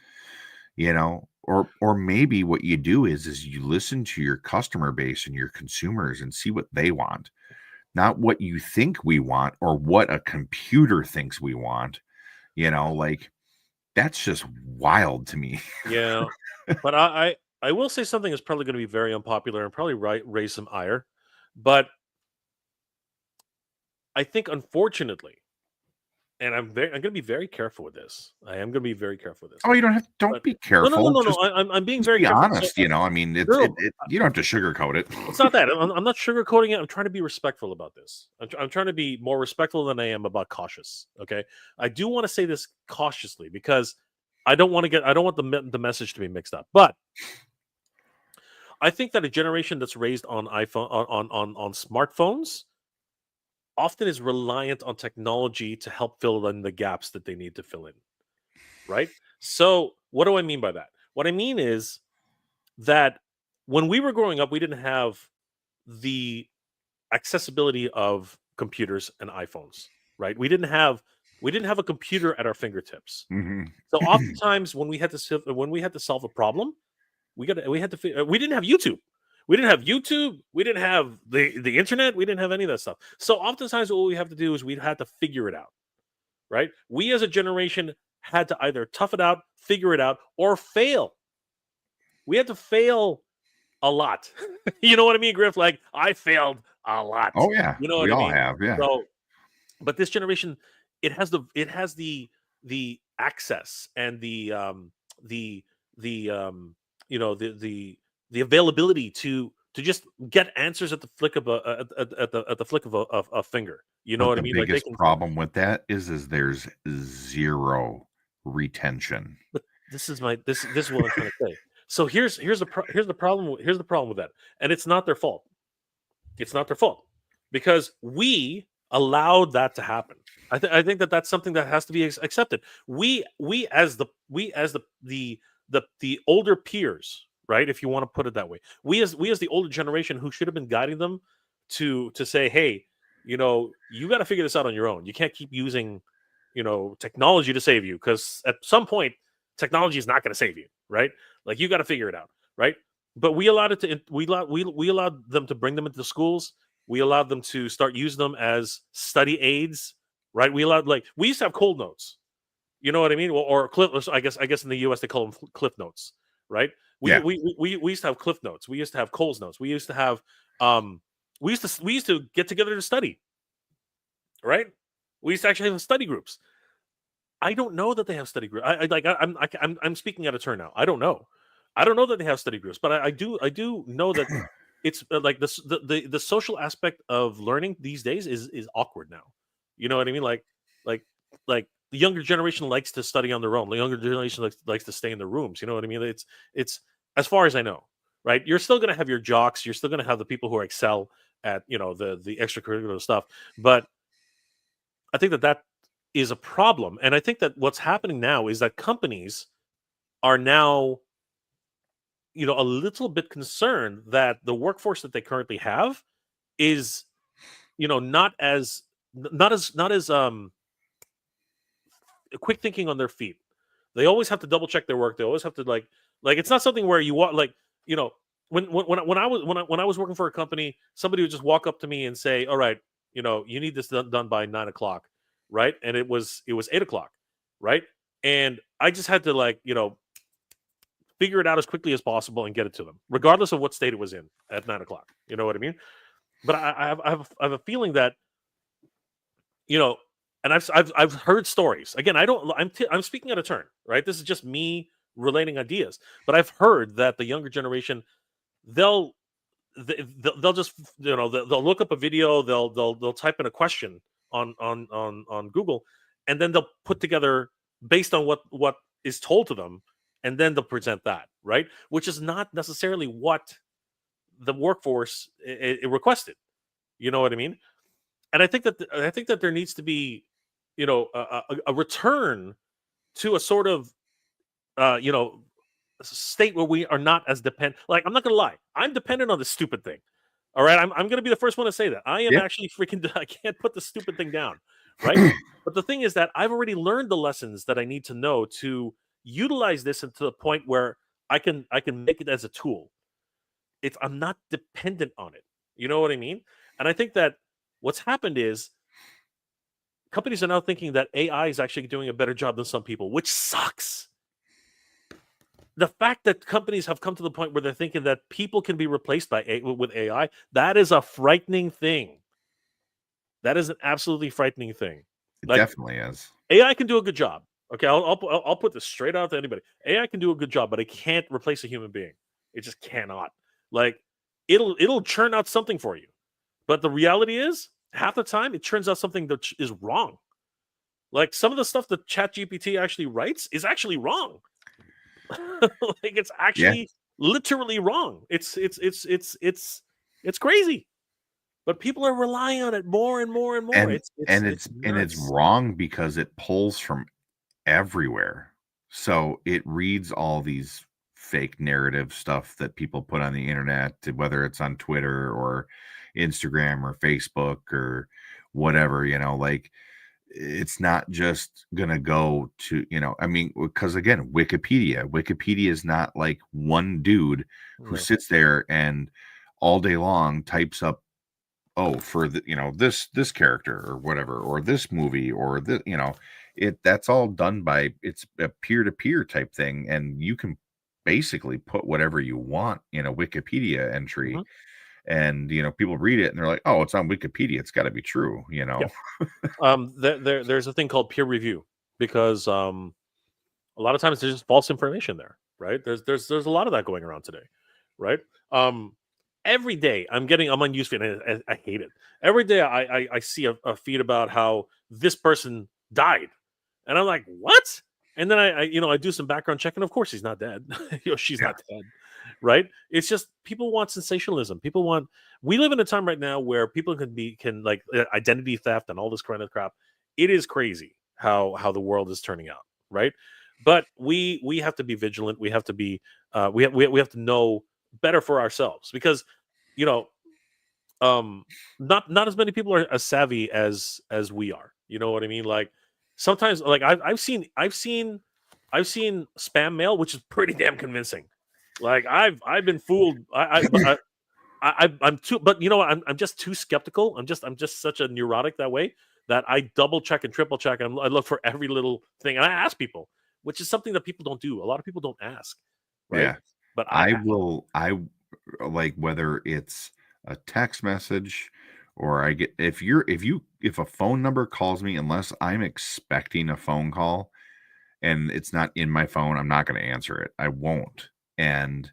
Or maybe what you do is you listen to your customer base and your consumers and see what they want, not what you think we want or what a computer thinks we want. Like that's just wild to me. yeah. But I will say something is probably going to be very unpopular and probably raise some ire. But I think, unfortunately, and I'm going to be very careful with this. I am going to be very careful with this. Oh, you don't But be no, no, no, careful. no, no. Just I'm being just very be careful. So, honest. I mean, no, you don't have to sugarcoat it. it's not that. I'm not sugarcoating it. I'm trying to be respectful about this. I'm trying to be more respectful than I am about cautious. Okay, I do want to say this cautiously because I don't want the message to be mixed up. But I think that a generation that's raised on iPhone on smartphones often is reliant on technology to help fill in the gaps that they need to fill in, right? So, what do I mean by that? What I mean is that when we were growing up, we didn't have the accessibility of computers and iPhones, right? We didn't have a computer at our fingertips. Hmm. So oftentimes when we had to solve a problem, we didn't have YouTube. We didn't have YouTube. We didn't have the internet. We didn't have any of that stuff. So oftentimes what we have to do is we had to figure it out, right? We as a generation had to either tough it out, figure it out, or fail. We had to fail a lot. You know what I mean, Griff? Like I failed a lot. Oh yeah, You know we what I all mean? have. Yeah. So, but this generation, it has the access and the the the availability to just get answers at the flick of at the flick of a finger. You know But what I the mean? Like they biggest can. problem with that is there's zero retention. But this is what I'm trying to say. So here's the problem with that, and it's not their fault. It's not their fault because we allowed that to happen. I think that that's something that has to be accepted. We as the older peers, right? If you want to put it that way, we as the older generation who should have been guiding them to say, hey, you got to figure this out on your own. You can't keep using technology to save you because at some point technology is not going to save you, right? Like you got to figure it out, right? But we allowed it to we allowed them to bring them into the schools. We allowed them to start using them as study aids, right? We used to have cold notes. You know what I mean? Or cliff. I guess in the U.S. they call them cliff notes, right? We Yeah. we we used to have cliff notes. We used to have Coles notes. We used to have we used to get together to study, right? We used to actually have study groups. I don't know that they have study groups. I'm speaking out of turn now. I don't know. I don't know that they have study groups, but I do know that it's like the social aspect of learning these days is awkward now. You know what I mean? Like like the younger generation likes to study on their own. The younger generation likes to stay in their rooms. You know what I mean? It's as far as I know, right? You're still gonna have your jocks. You're still gonna have the people who excel at the extracurricular stuff, but I think that is a problem. And I think that what's happening now is that companies are now, a little bit concerned that the workforce that they currently have is, not as quick thinking on their feet. They always have to double check their work. They always have to like it's not something where you want you know when I was working for a company, somebody would just walk up to me and say, "All right, you need this done by 9 o'clock," right? And it was 8 o'clock, right? And I just had to figure it out as quickly as possible and get it to them, regardless of what state it was in at 9 o'clock. You know what I mean? But I have a feeling that you know, and I've heard stories. Again, I don't. I'm speaking out of turn, right? This is just me relating ideas. But I've heard that the younger generation, they'll they'll just they'll look up a video, they'll type in a question on Google, and then they'll put together based on what is told to them, and then they'll present that, right? Which is not necessarily what the workforce it requested. You know what I mean? And I think that there needs to be, a return to a sort of, you know, state where we are not as dependent. Like, I'm not gonna lie, I'm dependent on this stupid thing. All right, I'm gonna be the first one to say that I am Yeah. actually freaking. I can't put the stupid thing down, right? But the thing is that I've already learned the lessons that I need to know to utilize this into the point where I can make it as a tool. I'm not dependent on it. You know what I mean? And I think that what's happened is companies are now thinking that AI is actually doing a better job than some people, which sucks. The fact that companies have come to the point where they're thinking that people can be replaced with AI, that is a frightening thing. That is an absolutely frightening thing. It Like, definitely is. AI can do a good job. Okay, I'll put this straight out to anybody. AI can do a good job, but it can't replace a human being. It just cannot. Like, it'll churn out something for you, but the reality is, half the time it turns out something that is wrong. Like, some of the stuff that ChatGPT actually writes is actually wrong. Like, it's Yeah. actually literally wrong. It's crazy. But people are relying on it more and more and more. And It's it's nuts. wrong because it pulls from everywhere. So it reads all these fake narrative stuff that people put on the internet, whether it's on Twitter or Instagram or Facebook or whatever, like it's not just gonna go to, I mean, because again, Wikipedia is not like one dude who No. sits there and all day long types up, oh, for the, this character or whatever, or this movie, or the, that's all done by, it's a peer-to-peer type thing, and you can basically put whatever you want in a Wikipedia entry, Mhm. and people read it and they're like, oh, it's on Wikipedia, it's got to be true. Yeah. There's a thing called peer review because a lot of times there's just false information there, right? There's a lot of that going around today, right? Um, every day I'm on newsfeed and I hate it. Every day I see a feed about how this person died, and I'm like, what? And then I do some background check, and of course he's not dead. She's Yeah. not dead, right? It's just people want sensationalism. People want. We live in a time right now where people can like identity theft and all this kind of crap. It is crazy how the world is turning out, right? But we have to be vigilant. We have to be we have to know better for ourselves because you know not as many people are as savvy as we are. You know what I mean? Like sometimes like I've seen spam mail, which is pretty damn convincing. Like I've been fooled. I'm too, but you know what? I'm just too skeptical. I'm just such a neurotic that way that I double check and triple check and I look for every little thing and I ask people, which is something that people don't do. A lot of people don't ask, right? Yeah. But I I ask. will, like, whether it's a text message or I get, if a phone number calls me, unless I'm expecting a phone call and it's not in my phone, I'm not going to answer it. I won't. And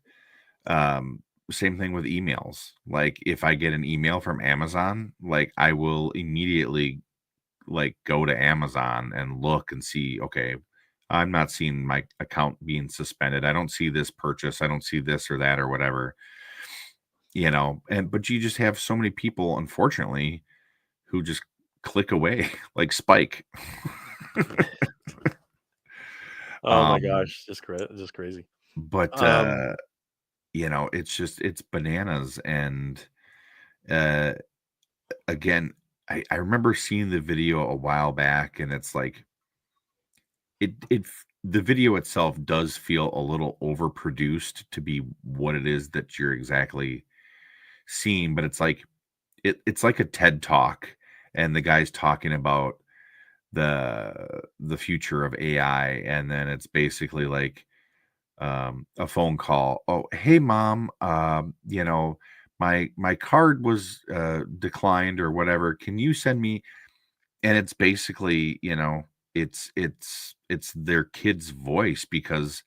same thing with emails. Like, if I get an email from Amazon, like, I will immediately like go to Amazon and look and see, okay, I'm not seeing my account being suspended. I don't see this purchase. I don't see this or that or whatever, but you just have so many people, unfortunately, who just click away like Spike. Oh my um, gosh, just crazy. but Um, it's bananas. And uh again, I remember seeing the video a while back, and it's like it the video itself does feel a little overproduced to be what it is that you're exactly seeing, but it's like it's like a TED talk, and the guy's talking about the future of AI, and then it's basically like a phone call. Oh, hey mom, my card was declined or whatever. Can you send me? And it's basically, it's their kid's voice because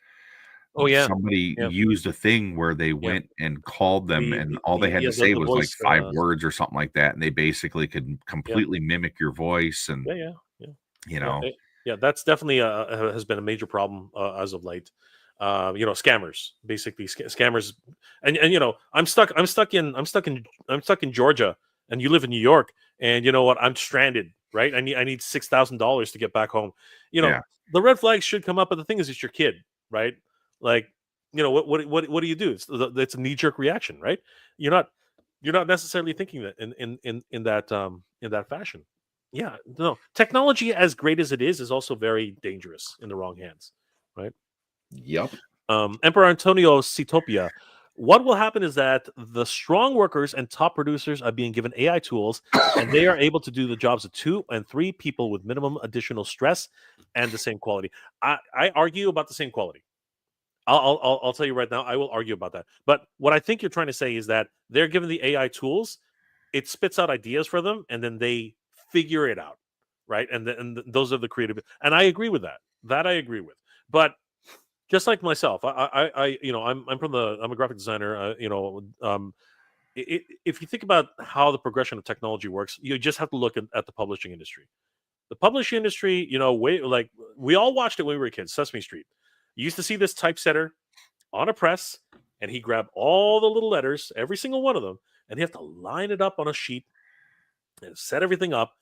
Oh yeah, somebody yeah, used a thing where they yeah. went and called them, and all they had Yeah, to say the was like voice. 5 words or something like that, and they basically could Yeah, completely mimic your voice, and yeah, yeah, yeah, you yeah. know, Yeah. That's definitely has been a major problem as of late. Scammers, basically scammers, and I'm stuck in Georgia, and you live in New York, and you know what? I'm stranded, right? I need $6,000 to get back home. You know, yeah, the red flags should come up, but the thing is, it's your kid, right? Like, what do you do? It's a knee jerk reaction, right? You're not you're not necessarily thinking that in that fashion. Yeah, no. Technology, as great as it is also very dangerous in the wrong hands, right? yep, Emperor Antonio Cetopia. What will happen is that the strong workers and top producers are being given AI tools, and they are able to do the jobs of 2 and 3 people with minimum additional stress and the same quality. I argue about the same quality. I'll tell you right now. I will argue about that. But what I think you're trying to say is that they're given the AI tools, it spits out ideas for them, and then they figure it out, right? Those are the creative. And I agree with that. That I agree with. But just like myself, I'm a graphic designer. If you think about how the progression of technology works, you just have to look at the publishing industry. The publishing industry, like we all watched it when we were kids. Sesame Street. You used to see this typesetter on a press, and he grabbed all the little letters, every single one of them, and he have to line it up on a sheet and set everything up.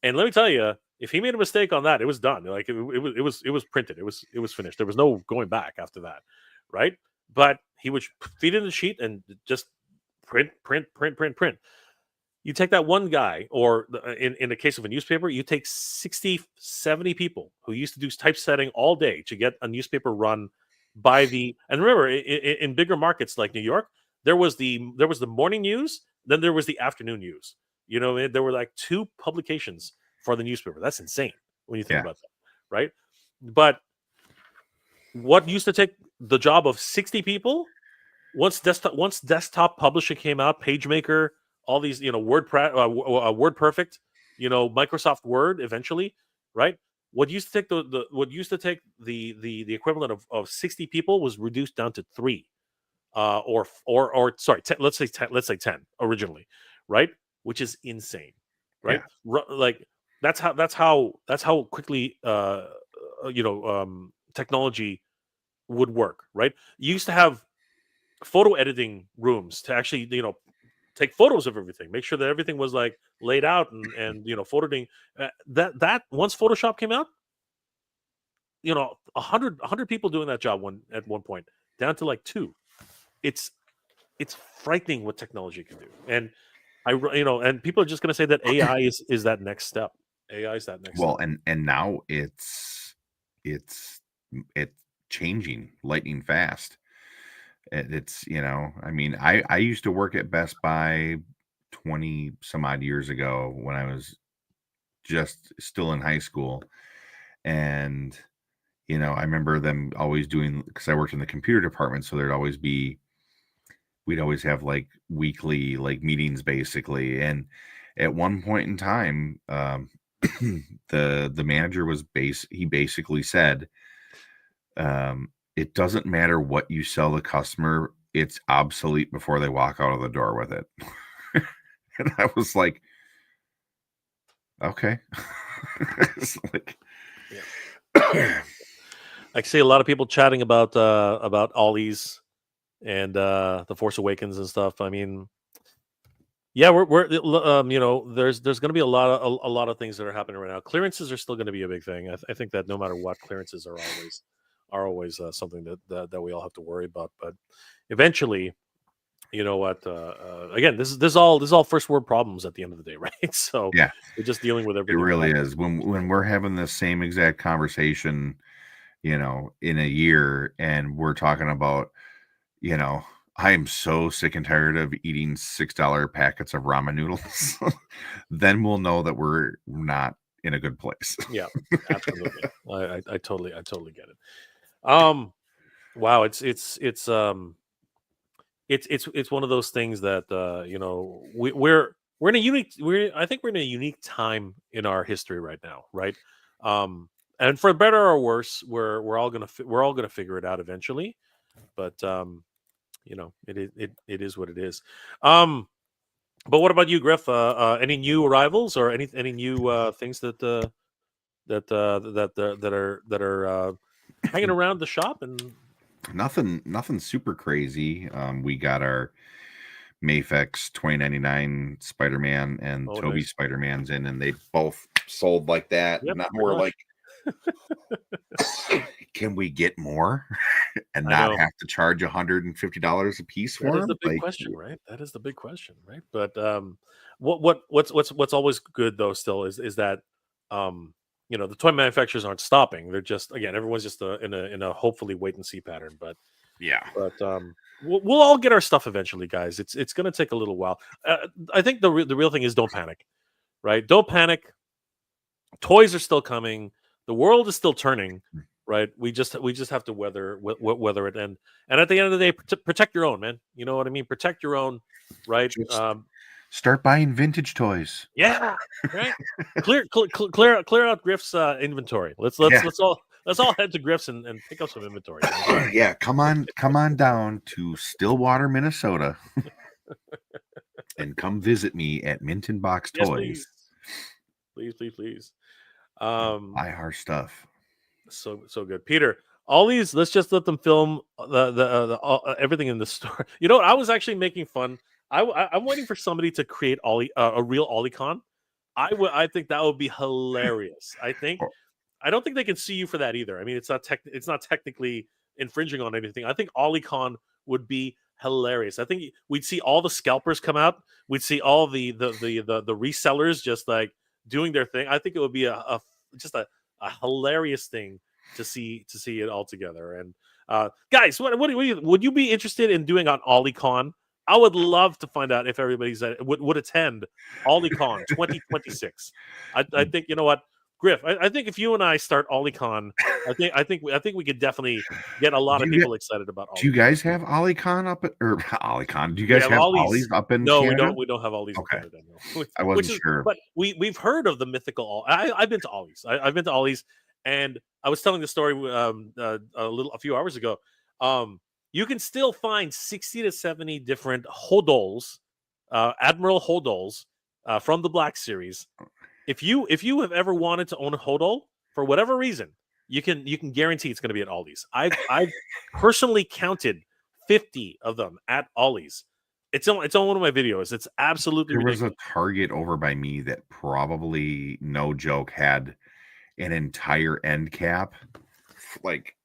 And let me tell you, if he made a mistake on that, it was done. Like it was printed. It was finished. There was no going back after that, right? But he would feed it in the sheet and just print, print, print, print, print. You take that one guy, or in the case of a newspaper, you take 60, 70 people who used to do typesetting all day to get a newspaper run by the. And remember, in bigger markets like New York, there was the morning news, then there was the afternoon news. There were like 2 publications for the newspaper. That's insane when you think yeah, about that, right? But what used to take the job of 60 people, once desktop publishing came out, PageMaker, all these, Word Perfect, Microsoft Word eventually, right? What used to take the equivalent of 60 people was reduced down to 3, or sorry, 10, let's say 10 originally, right? Which is insane, right? yeah, Like that's how quickly technology would work, right? You used to have photo editing rooms to actually take photos of everything, make sure that everything was like laid out, and photoing that once Photoshop came out, 100 people doing that job at one point, down to like 2. It's it's frightening what technology can do. And and people are just going to say that AI is that next step. AI is that next well, step. and now it's it's changing lightning fast. It's, I mean, I used to work at Best Buy 20 some odd years ago when I was just still in high school. And, I remember them always doing, because I worked in the computer department. So we'd always have like weekly like meetings basically. And at one point in time, the manager he basically said, it doesn't matter what you sell the customer, it's obsolete before they walk out of the door with it. And I was like, okay. It's like, Yeah. I see a lot of people chatting about Ollie's and the Force Awakens and stuff. I mean, yeah, there's going to be a lot of things that are happening right now. Clearances are still going to be a big thing. I think that no matter what, clearances are always something that we all have to worry about. But eventually, you know what? Again, this is all first world problems at the end of the day, right? So yeah, we're just dealing with it everything. really is. When we're having the same exact conversation, in a year, and we're talking about, I am so sick and tired of eating $6 packets of ramen noodles, then we'll know that we're not in a good place. Yeah, absolutely. I totally get it. Wow, it's one of those things that we're in a unique I think we're in a unique time in our history right now, right? And for better or worse, we're all gonna figure it out eventually. But it is what it is. But what about you, Griff? Any new arrivals or any new things that are hanging around the shop? And Nothing super crazy. We got our Mafex 2099 Spider-Man and Toby nice. Spider-Mans in, and they both sold like that. Yep, And now pretty we're much. like, can we get more and I not know. have to charge $150 a piece That for is the them? big Like, question, right? That is the big question, right? But what's always good though still is that the toy manufacturers aren't stopping. They're just, again, everyone's just in a hopefully wait and see pattern. But yeah, we'll all get our stuff eventually, guys. It's going to take a little while. I think the real thing is don't panic, right? Don't panic. Toys are still coming. The world is still turning, right? We just have to weather it, and at the end of the day, protect your own, man. You know what I mean? Protect your own, right? just start buying vintage toys. Yeah, right. Clear out Griff's inventory. Let's all head to Griff's and pick up some inventory. Yeah, come on down to Stillwater, Minnesota, and come visit me at Minton Box Yes, Toys. please. Buy our stuff. So good, Peter. All these, let's just let them film the everything in the store. You know what? I was actually making fun. I'm waiting for somebody to create a real OlliCon. I think that would be hilarious. I don't think they can sue you for that either. I mean, it's not technically infringing on anything. I think OlliCon would be hilarious. I think we'd see all the scalpers come out. We'd see all the resellers just like doing their thing. I think it would be just a hilarious thing to see it all together. And guys, would you be interested in doing on OlliCon? I would love to find out if everybody's would attend OlliCon 2026. I think, you know what, Griff, I think if you and I start OlliCon, I think we could definitely get a lot of people excited about OlliCon. Do you guys have OlliCon up or OlliCon? Do you We guys have have Ollie's Ollies up in No, Canada? we don't have Ollie's Okay. in Canada. No. I wasn't sure. But we've heard of the mythical. I've been to Ollie's. I've been to Ollie's, and I was telling the story a few hours ago. You can still find 60 to 70 different Hodols, Admiral Hodols from the Black Series. If you have ever wanted to own a Hodol for whatever reason, you can guarantee it's going to be at Ollie's. I've personally counted 50 of them at Ollie's. It's on one of my videos. It's absolutely ridiculous. Was a Target over by me that probably, no joke, had an entire end cap, like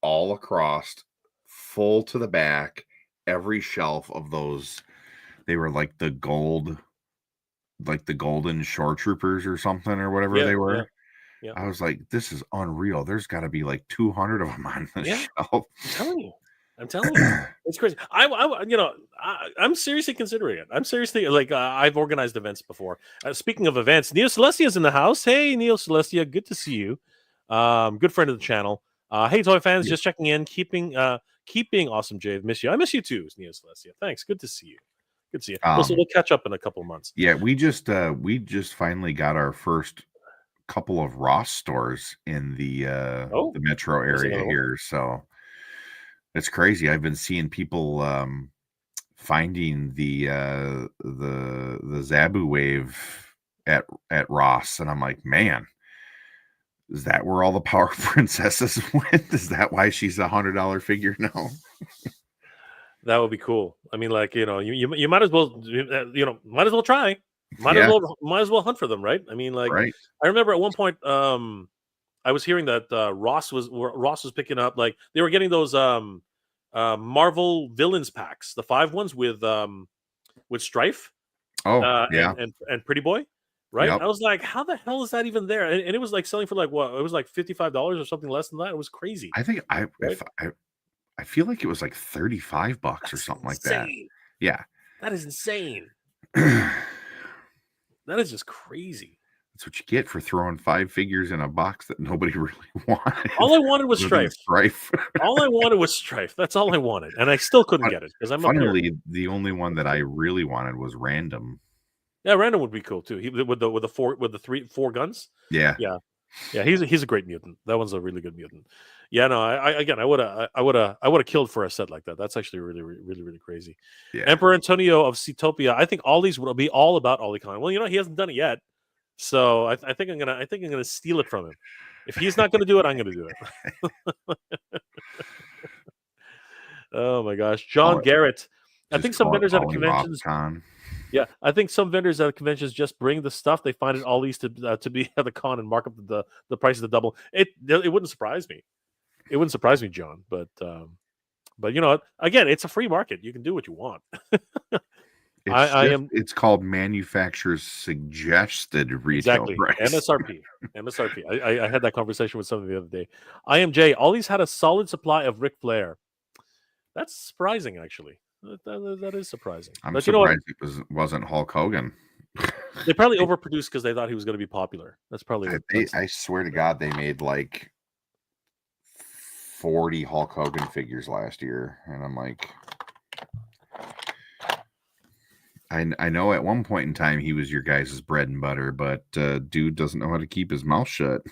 all across, full to the back, every shelf of those. They were like the golden shore troopers or something or whatever they were. Yeah. I was like, this is unreal. There's got to be like 200 of them on the shelf. I'm telling you, it's crazy. I'm seriously considering it. I'm seriously I've organized events before. Speaking of events, Neo Celestia's in the house. Hey, Neo Celestia, good to see you. Good friend of the channel. Hey, toy fans, just checking in. Keep being awesome, Jay. Miss you. I miss you too, Neo Celestia. Thanks. Good to see you. Good to see you. We'll catch up in a couple of months. Yeah, we just finally got our first couple of Ross stores in the metro area here, so it's crazy. I've been seeing people finding the Zabu wave at Ross, and I'm like, man, is that where all the Power Princesses went? Is that why she's $100 figure now? That would be cool. I mean, like, you might as well, might as well try. Might as well hunt for them, right? I mean, like, right. I remember at one point, I was hearing that Ross was picking up, like, they were getting those Marvel villains packs, the 5 ones with Strife. And Pretty Boy, right? Yep. I was like, how the hell is that even there? And it was like selling for like what? It was like $55 or something less than that. It was crazy, I think right? I feel like it was like $35 or That's something like that. insane. Yeah. That is insane. That's That is just crazy. what you get for throwing 5 figures in a box that nobody really wanted. All I wanted was Other than Strife. All I wanted was Strife. That's all I wanted, and I still couldn't get it because I'm up here. Funnily, the only one that I really wanted was Random. Yeah, Random would be cool too. He with the four guns. Yeah. Yeah, yeah. He's a great mutant. That one's a really good mutant. Yeah, no. I would have killed for a set like that. That's actually really crazy. Yeah. Emperor Antonio of Seatopia. I think all these will be all about Olicon. Well, he hasn't done it yet, so I think I'm gonna steal it from him. If he's not gonna do it, I'm gonna do it. Oh my gosh, John Garrett. I think some vendors at conventions. Yeah, I think some vendors at conventions just bring the stuff they find at Ollie's to be at the con and mark up the price of the double. It wouldn't surprise me. It wouldn't surprise me, John. But again, it's a free market. You can do what you want. It's called manufacturer's suggested retail price. MSRP. I had that conversation with someone the other day. IMJ, Ollie's had a solid supply of Ric Flair. That's surprising, actually. That is surprising. I'm surprised it wasn't Hulk Hogan. They probably overproduced because they thought he was going to be popular. That's probably. I swear to God, they made like 40 Hulk Hogan figures last year, and I'm like, I know at one point in time he was your guys' bread and butter, but dude doesn't know how to keep his mouth shut.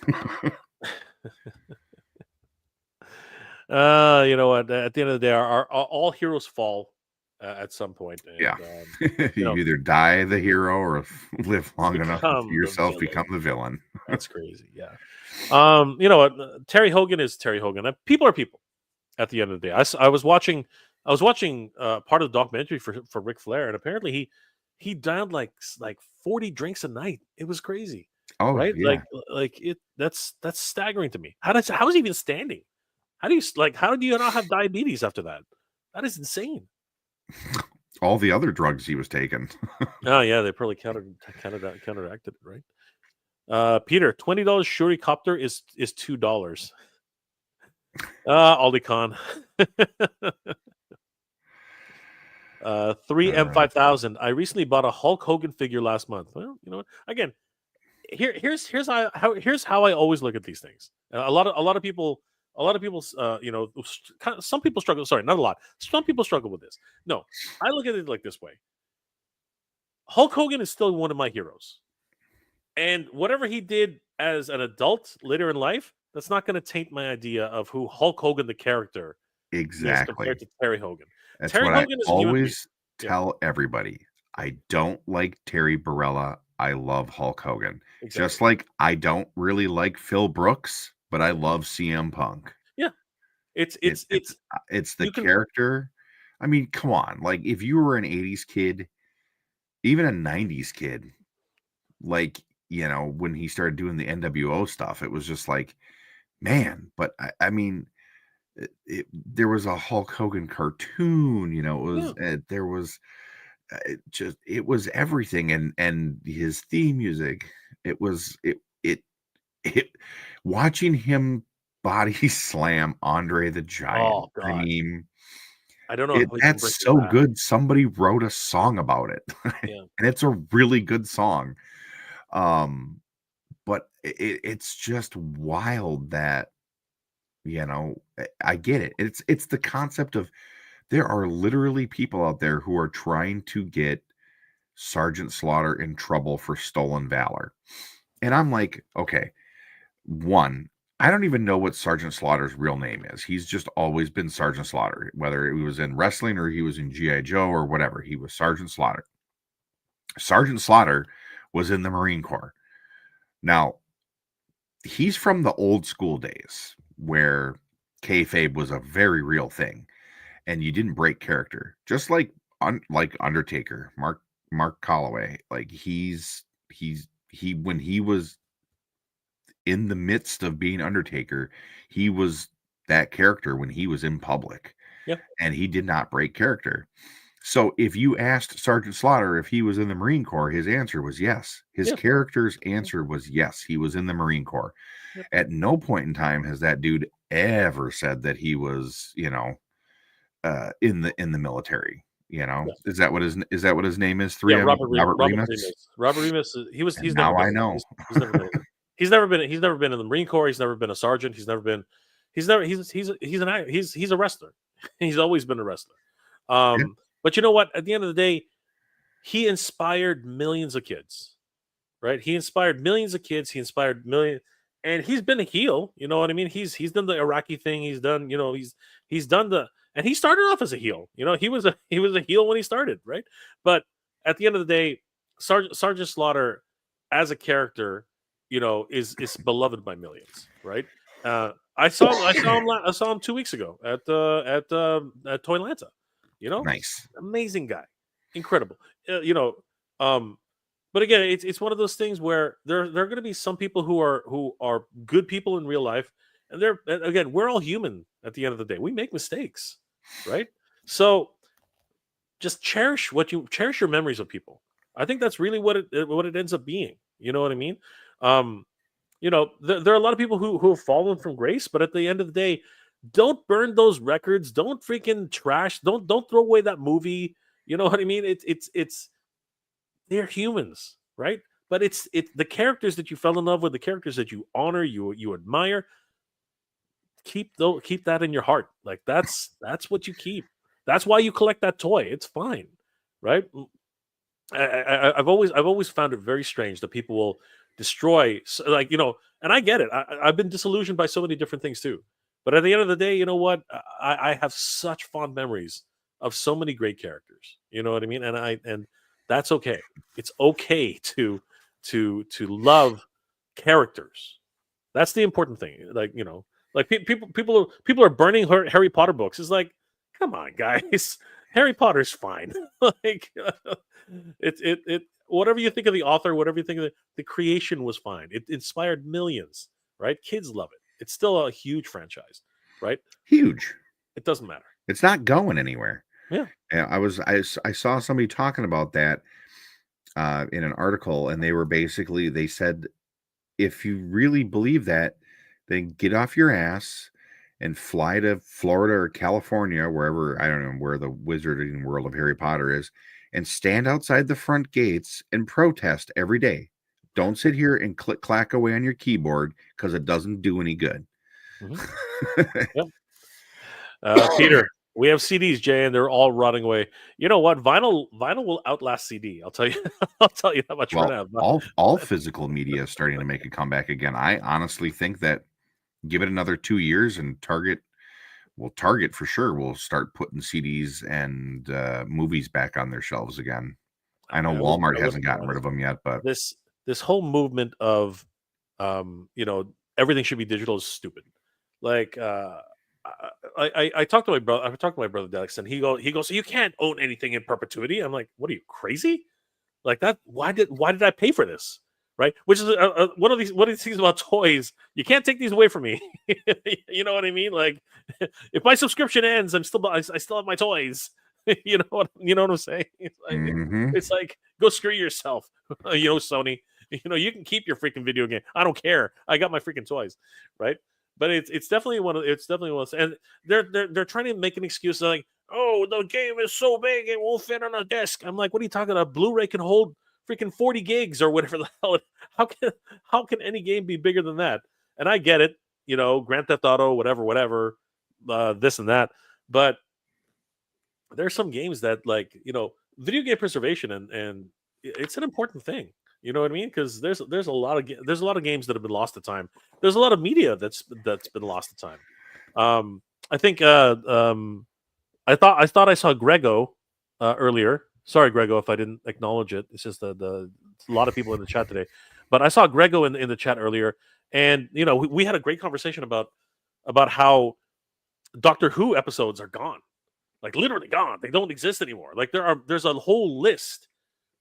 You know what? At the end of the day, our all heroes fall at some point. And, yeah, you either die the hero or live long enough to yourself become the villain. That's crazy. Yeah. You know what? Terry Hogan is Terry Hogan. People are people. At the end of the day, I was watching part of the documentary for Ric Flair, and apparently he downed like 40 drinks a night. It was crazy. Oh, right? Yeah. Like it. That's staggering to me. How is he even standing? How do you not have diabetes after that? That is insane. All the other drugs he was taking. Oh yeah, they probably counteracted it, right? Peter, $20 Shuri Copter is $2. Aldicon. 3M5000. I recently bought a Hulk Hogan figure last month. Well, you know what? Again, here's how I always look at these things. A lot of people, some people struggle. Sorry, not a lot. Some people struggle with this. No, I look at it like this way. Hulk Hogan is still one of my heroes, and whatever he did as an adult later in life, that's not going to taint my idea of who Hulk Hogan the character exactly is compared to Terry Hogan. That's Terry what Hogan I always tell everybody. I don't like Terry Barella. I love Hulk Hogan. Exactly. Just like I don't really like Phil Brooks, but I love CM Punk. Yeah, it's the character. I mean, come on. Like if you were an 80s kid, even a 90s kid, like, you know, when he started doing the NWO stuff, it was just like, man. But I mean, there was a Hulk Hogan cartoon, you know, there was it was everything, and his theme music, it watching him body slam Andre the Giant. Oh, God. I mean, I don't know. That's so good. Somebody wrote a song about it, yeah. And it's a really good song. But it's just wild that, you know, I get it. It's the concept of there are literally people out there who are trying to get Sergeant Slaughter in trouble for stolen valor. And I'm like, okay, one, I don't even know what Sergeant Slaughter's real name is. He's just always been Sergeant Slaughter, whether he was in wrestling or he was in G.I. Joe or whatever. He was Sergeant Slaughter. Sergeant Slaughter was in the Marine Corps. Now, he's from the old school days where kayfabe was a very real thing, and you didn't break character. Just like Undertaker, Mark Calloway, like he when he was in the midst of being Undertaker, he was that character when he was in public. Yeah. And he did not break character. So if you asked Sergeant Slaughter if he was in the Marine Corps, his answer was yes. His Yeah. character's answer was yes, he was in the Marine Corps. Yep. At no point in time has that dude ever said that he was, in the military. Yeah. Is that what his name is? Yeah, 3M Robert Remus. Robert Remus. He's And never now I been. know. He's never been. He's never been in the Marine Corps. He's never been a sergeant. He's a wrestler. He's always been a wrestler. But you know what? At the end of the day, he inspired millions of kids, right? He inspired millions of kids. He inspired millions, and he's been a heel. You know what I mean? He's done the Iraqi thing. He's done, he's done and he started off as a heel. He was a heel when he started, right? But at the end of the day, Sergeant Slaughter as a character, is beloved by millions, right? I saw him 2 weeks ago at Toylanta. Nice. Amazing guy, incredible. But again, it's one of those things where there are going to be some people who are good people in real life, and again, we're all human. At the end of the day, we make mistakes, right? So just cherish your memories of people. I think that's really what it ends up being. You know what I mean? There are a lot of people who have fallen from grace, but at the end of the day, don't burn those records. Don't freaking trash. Don't throw away that movie. You know what I mean? It's they're humans, right? But it's the characters that you fell in love with, the characters that you honor, you admire. Keep that in your heart. Like that's what you keep. That's why you collect that toy. It's fine, right? I've always found it very strange that people will destroy, and I get it. I've been disillusioned by so many different things too. But at the end of the day, you know what? I have such fond memories of so many great characters. You know what I mean? And that's okay. It's okay to love characters. That's the important thing. People are burning Harry Potter books. It's like, come on, guys. Harry Potter's fine. It whatever you think of the author, whatever you think of the creation was fine. It inspired millions, right? Kids love it. It's still a huge franchise, right? Huge. It doesn't matter. It's not going anywhere. Yeah. I saw somebody talking about that in an article, and they said, if you really believe that, then get off your ass and fly to Florida or California, wherever, I don't know where the wizarding world of Harry Potter is, and stand outside the front gates and protest every day. Don't sit here and clack away on your keyboard, because it doesn't do any good. Yep. Peter, we have CDs, Jay, and they're all rotting away. You know what? Vinyl will outlast CD. I'll tell you. I'll tell you that much for now. All physical media is starting to make a comeback again. I honestly think that give it another 2 years, and Target for sure will start putting CDs and movies back on their shelves again. I know Walmart hasn't gotten rid of them yet, but this whole movement of everything should be digital is stupid. Like I talked to my brother. I talked to my brother Dex, and he goes, so you can't own anything in perpetuity. I'm like, what are you, crazy? Like that? Why did I pay for this? Right? Which is one of these things about toys. You can't take these away from me. You know what I mean? Like, if my subscription ends, I still have my toys. You know what I'm saying? It's like, go screw yourself. Sony. You can keep your freaking video game. I don't care. I got my freaking toys, right? But it's definitely one of and they're trying to make an excuse like, oh, the game is so big it won't fit on a disc. I'm like, what are you talking about? Blu-ray can hold freaking 40 gigs or whatever the hell. How can any game be bigger than that? And I get it, Grand Theft Auto, whatever, this and that. But there's some games that, video game preservation and it's an important thing. You know what I mean? Because there's a lot of games that have been lost to time. There's a lot of media that's been lost to time. I think I thought I saw Grego earlier. Sorry, Grego, if I didn't acknowledge it. It's just a lot of people in the chat today. But I saw Grego in the chat earlier, and we had a great conversation about how Doctor Who episodes are gone, like literally gone. They don't exist anymore. Like there's a whole list.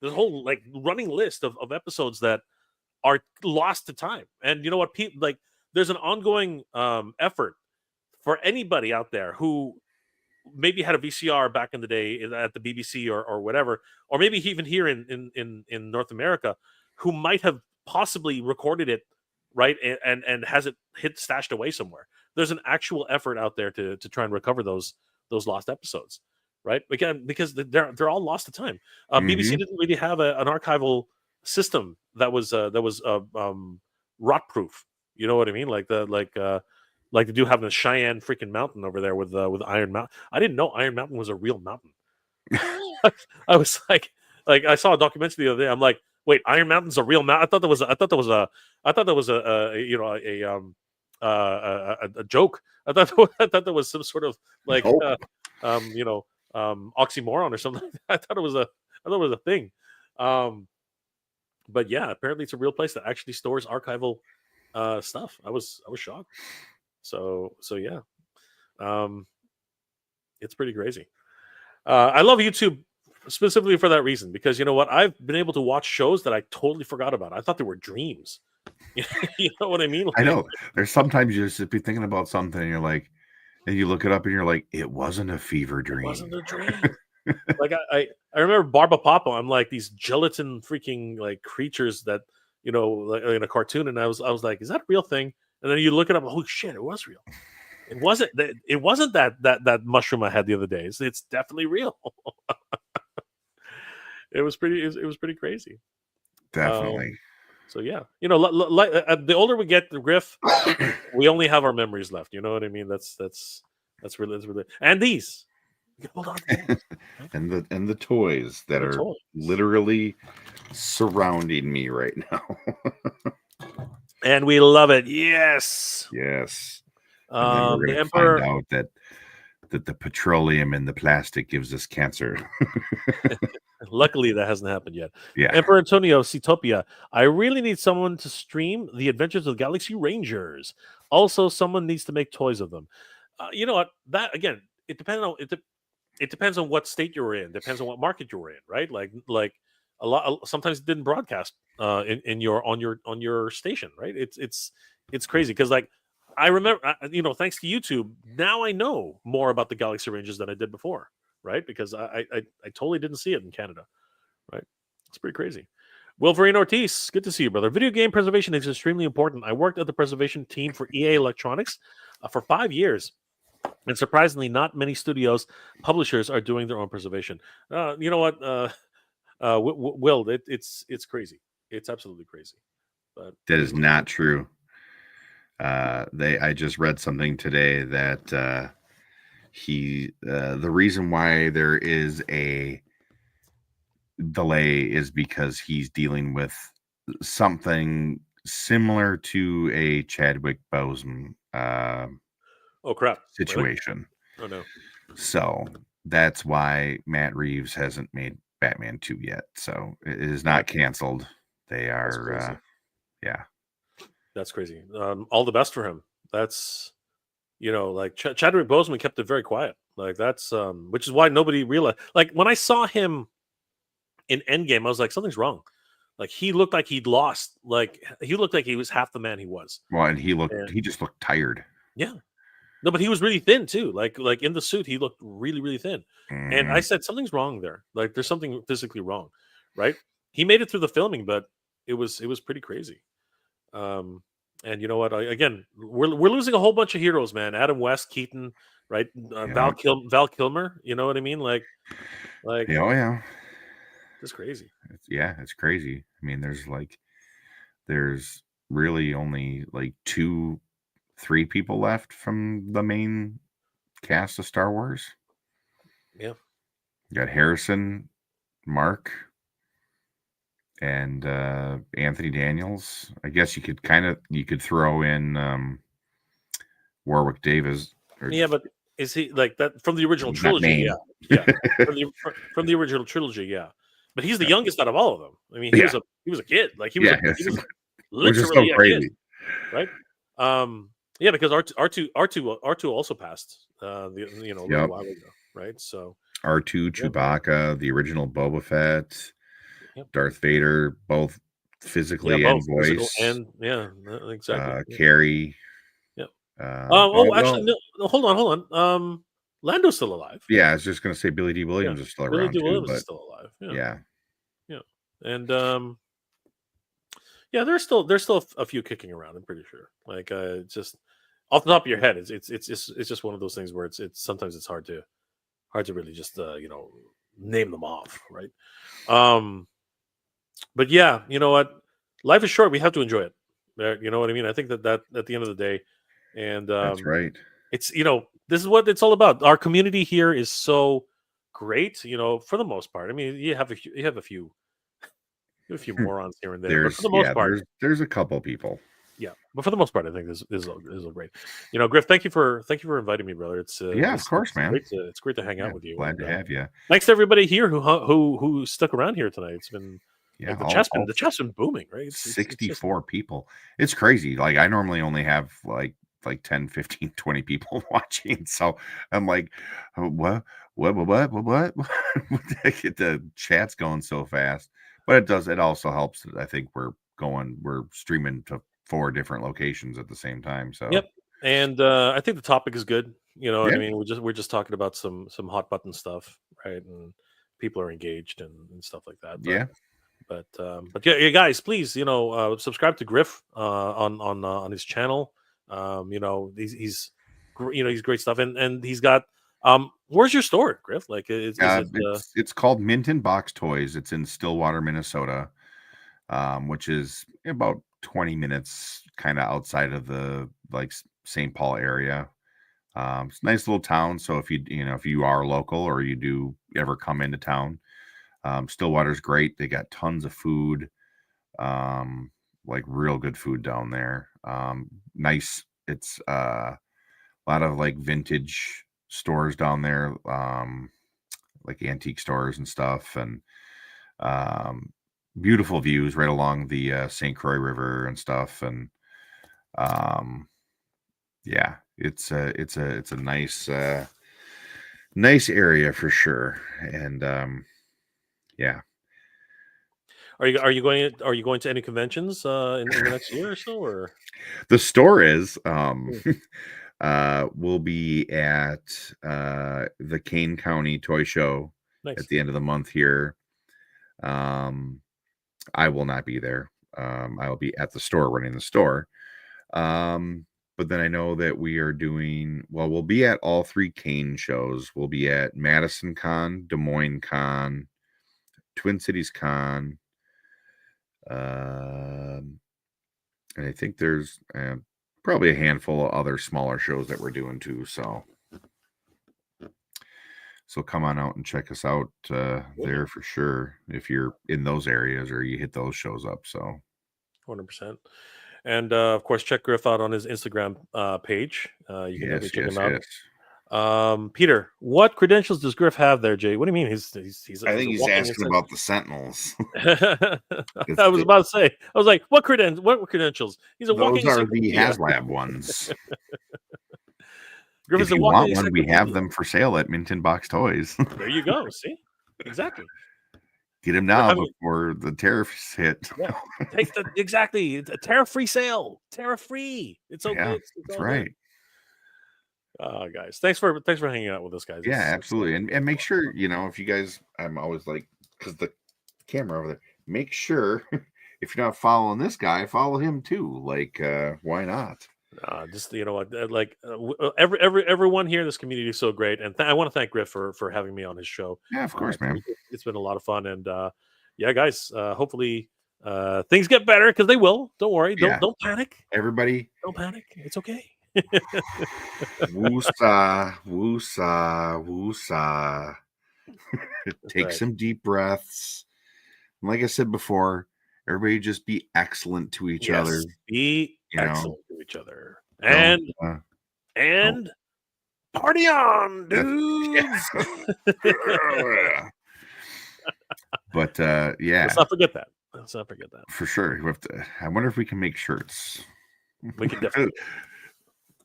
There's a whole running list of episodes that are lost to time. And you know what? There's an ongoing effort for anybody out there who maybe had a VCR back in the day at the BBC or whatever, or maybe even here in North America, who might have possibly recorded it, right, and has it stashed away somewhere. There's an actual effort out there to try and recover those lost episodes, right? Again, because they're all lost to time. BBC didn't really have an archival system that was rot proof. You know what I mean? Like they do have the Cheyenne freaking mountain over there with Iron Mountain. I didn't know Iron Mountain was a real mountain. I was like I saw a documentary the other day. I'm like, wait, Iron Mountain's a real mountain? I thought that was a joke. I thought that was some sort of like oxymoron or something. I thought it was a thing. But yeah, apparently it's a real place that actually stores archival stuff. I was shocked. So yeah, it's pretty crazy. I love YouTube specifically for that reason, because you know what, I've been able to watch shows that I totally forgot about. I thought they were dreams. You know what I mean? I know. There's sometimes you just be thinking about something and you're like, and you look it up and you're like, it wasn't a fever dream. It wasn't a dream. Like I remember Barba Papa. I'm like these gelatin freaking like creatures that, you know, like in a cartoon, and I was like, is that a real thing? And then you look it up, oh shit, it was real. It wasn't that mushroom I had the other day. It's definitely real. It was pretty crazy. Definitely. So yeah, you know, the older we get, the Griff, we only have our memories left. You know what I mean? That's really. And these, you can hold on to these, right? and the toys that are literally surrounding me right now. And we love it. Yes. Yes. And then we're going to find out that the petroleum in the plastic gives us cancer. Luckily, that hasn't happened yet. Yeah. Emperor Antonio, Cetopia. I really need someone to stream The Adventures of Galaxy Rangers. Also, someone needs to make toys of them. You know what? That again, it depends on what state you're in. Depends on what market you're in, right? Like a lot. Sometimes it didn't broadcast on your station, right? It's crazy because like I remember, you know, thanks to YouTube, now I know more about the Galaxy Rangers than I did before, right? Because I totally didn't see it in Canada, right? It's pretty crazy. Wolverine Ortiz, good to see you, brother. Video game preservation is extremely important. I worked at the preservation team for EA Electronics for 5 years. And surprisingly, not many studios, publishers are doing their own preservation. You know what, Will? It's crazy. It's absolutely crazy. But that is not true. I just read something today that the reason why there is a delay is because he's dealing with something similar to a Chadwick Boseman oh crap situation. Really? Oh no. So that's why Matt Reeves hasn't made Batman 2 yet. So it is not canceled. They are yeah. That's crazy. All the best for him. That's, you know, like Chadwick Boseman kept it very quiet. Like that's which is why nobody realized. Like when I saw him in Endgame, I was like, something's wrong. Like he looked like he'd lost. Like he looked like he was half the man he was. Well, and he just looked tired. Yeah. No, but he was really thin too. Like in the suit, he looked really, really thin. And I said, something's wrong there. Like there's something physically wrong, right? He made it through the filming, but it was pretty crazy. And you know what? Again, we're losing a whole bunch of heroes, man. Adam West, Keaton, right? Val Kilmer. You know what I mean? Like, yeah, oh yeah, just crazy. It's crazy. I mean, there's really only like 2-3 people left from the main cast of Star Wars. Yeah, you got Harrison, Mark, and Anthony Daniels. I guess you could throw in Warwick Davis. Yeah, but is he like that from the original trilogy? Yeah. From the original trilogy, yeah. But he's the youngest out of all of them. I mean, he was a kid. Like he was literally a kid, right? Yeah, because R2 also passed. A little while ago, right? So R2, Chewbacca, the original Boba Fett. Darth Vader, both physically and voice, and exactly. Carrie. Actually, no, hold on. Lando's still alive. Yeah, I was just gonna say Billy D. Williams is still Billy around D. too, Williams but is still alive. yeah. And yeah, there's still a few kicking around. I'm pretty sure. Like just off the top of your head, it's just one of those things where it's sometimes it's hard to really just name them off, right? But yeah, you know what? Life is short. We have to enjoy it. You know what I mean? I think that at the end of the day, and That's right. it's this is what it's all about. Our community here is so great. For the most part. I mean, you have a few morons here and there, but for the most part, there's a couple people. Yeah, but for the most part, I think this is great. Griff, thank you for inviting me, brother. It's of course, man. It's great to hang out with you. Glad to have you. Thanks to everybody here who stuck around here tonight. It's been the chat's been booming, right? 64 people. It's crazy. Like I normally only have like 10, 15, 20 people watching. So I'm like, what? The chat's going so fast. But it also helps that I think we're streaming to 4 different locations at the same time. So yep. And I think the topic is good. What I mean? We're just talking about some hot button stuff, right? And people are engaged and stuff like that. But, But yeah, guys, please, subscribe to Griff on his channel. He's great stuff, and he's got where's your store, Griff? Like, it's called Mint and Box Toys. It's in Stillwater, Minnesota, which is about 20 minutes kind of outside of the St. Paul area. It's a nice little town. So if you are local or you do ever come into town, Stillwater's great. They got tons of food, real good food down there. Nice. It's a lot of vintage stores down there, antique stores and stuff, and beautiful views right along the St. Croix River and stuff. And yeah, it's a nice area for sure. And yeah. Are you going to any conventions in the next year or so? Or the store is we'll be at the Kane County Toy Show at the end of the month here. I will not be there. I will be at the store running the store. But then I know that we are we'll be at all 3 Kane shows. We'll be at Madison Con, Des Moines Con, Twin Cities Con. And I think there's probably a handful of other smaller shows that we're doing too. So come on out and check us out there for sure if you're in those areas or you hit those shows up. So 100%. And of course, check Griff out on his Instagram page. You can definitely check him out. Yes. Peter, what credentials does Griff have there, Jay? What do you mean? He's I think he's asking about the Sentinels. I was about to say. I was like, what credentials? He's a walking. Those are the HasLab ones. Griff if you want one, we have them for sale at Mint and Box Toys. There you go. See, exactly. Get him now before the tariffs hit. Yeah. Exactly. It's a tariff-free sale. Tariff-free. It's okay. Yeah, that's right. Guys, thanks for hanging out with us, guys. Yeah, absolutely. And make sure, if you guys, I'm always because the camera over there, make sure if you're not following this guy, follow him too. Why not? Just everyone here in this community is so great, and I want to thank Griff for having me on his show. Yeah, of course, man. It's been a lot of fun, and yeah, guys. Hopefully, things get better because they will. Don't worry. Don't panic. Everybody, don't panic. It's okay. Woosah, woosah, woosah. Take some deep breaths. And like I said before, everybody just be excellent to each other. Be excellent to each other. And party on, dudes. But yeah. Let's not forget that. For sure. We have to, I wonder if we can make shirts. We can definitely.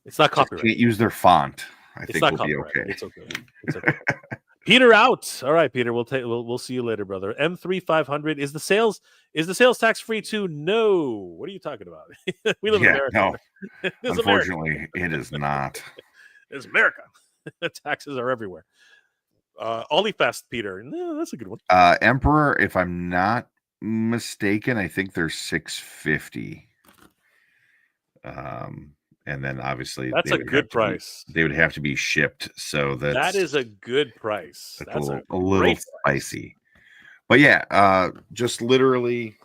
It's not copyright. Can't use their font. I think we'll be okay. It's okay. Peter out. All right, Peter. We'll see you later, brother. M3500 is the sales tax free too? No. What are you talking about? We live in America. No. Unfortunately, it is not. It's America. Taxes are everywhere. Olifast, Peter. No, that's a good one. Emperor, if I'm not mistaken, I think they're $650. And then obviously That's a good price. They would have to be shipped, so that is a good price. That's a little spicy. But yeah, just literally,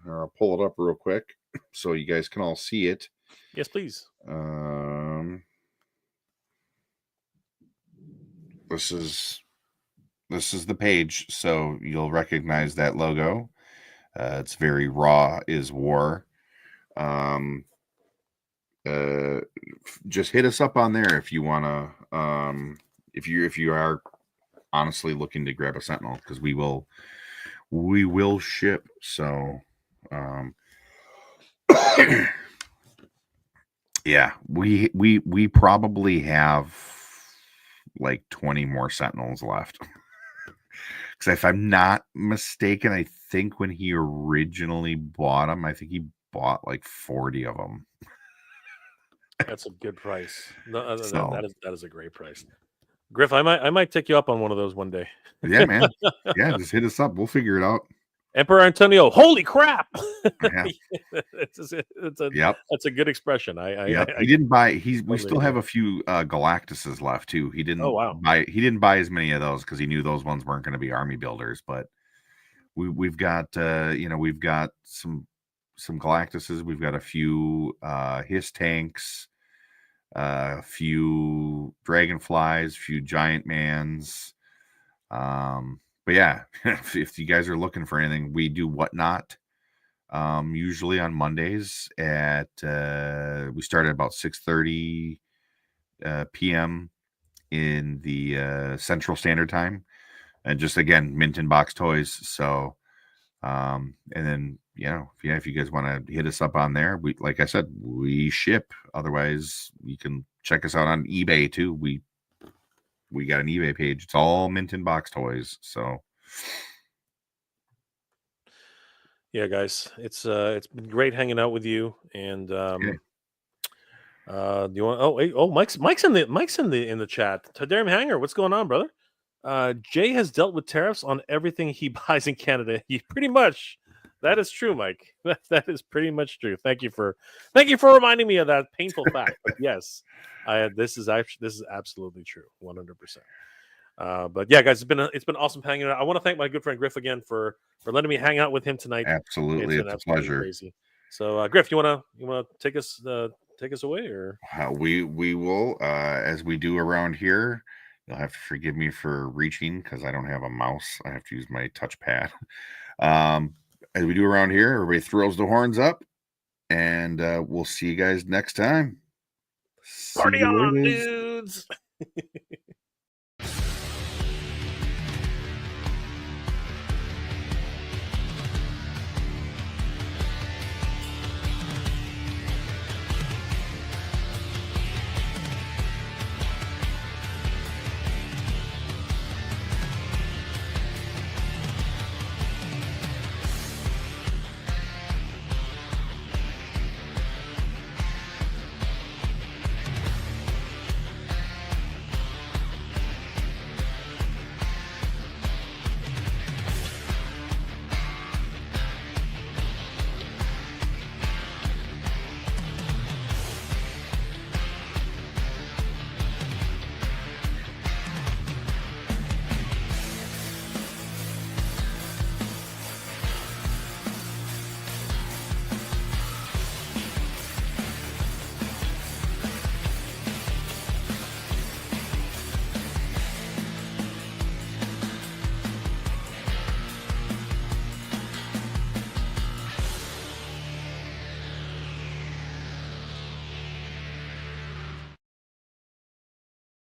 I'll pull it up real quick so you guys can all see it. Yes, please. This is the page, so you'll recognize that logo. It's very Raw is War. Just hit us up on there if you want to. If you are honestly looking to grab a Sentinel, because we will ship. So, yeah, we probably have like 20 more Sentinels left. Because if I'm not mistaken, I think when he originally bought them, I think he bought like 40 of them. That's a good price. No, that is a great price. Griff, I might take you up on one of those one day. Yeah, man. Yeah, just hit us up. We'll figure it out. Emperor Antonio, holy crap! Yeah. That's a good expression. He didn't buy. We still have a few Galactuses left too. He didn't. Oh, wow. He didn't buy as many of those because he knew those ones weren't going to be army builders. But we've got we've got some Galactuses. We've got a few Hiss tanks, a few Dragonflies, a few Giant Mans. But yeah, if you guys are looking for anything, we do Whatnot. Usually on Mondays at we start at about 6:30 p.m. in the Central Standard Time, and just again mint in box toys. So, and then if you guys want to hit us up on there, we, like I said, we ship. Otherwise, you can check us out on eBay too. We got an eBay page. It's all mint in box toys. So. Yeah, guys, it's been great hanging out with you. And do you want? Mike's in the chat. Tadarim Hanger, what's going on, brother? Jay has dealt with tariffs on everything he buys in Canada. Pretty much, that is true, Mike. That is pretty much true. Thank you for reminding me of that painful fact. But yes, this is absolutely true, 100%. But yeah, guys, it's been awesome hanging out. I want to thank my good friend Griff again for letting me hang out with him tonight. Absolutely, it's a pleasure. Crazy. So, Griff, you wanna take us away, or we will as we do around here. You'll have to forgive me for reaching because I don't have a mouse. I have to use my touchpad. As we do around here, everybody throws the horns up, and we'll see you guys next time. Party on, dudes!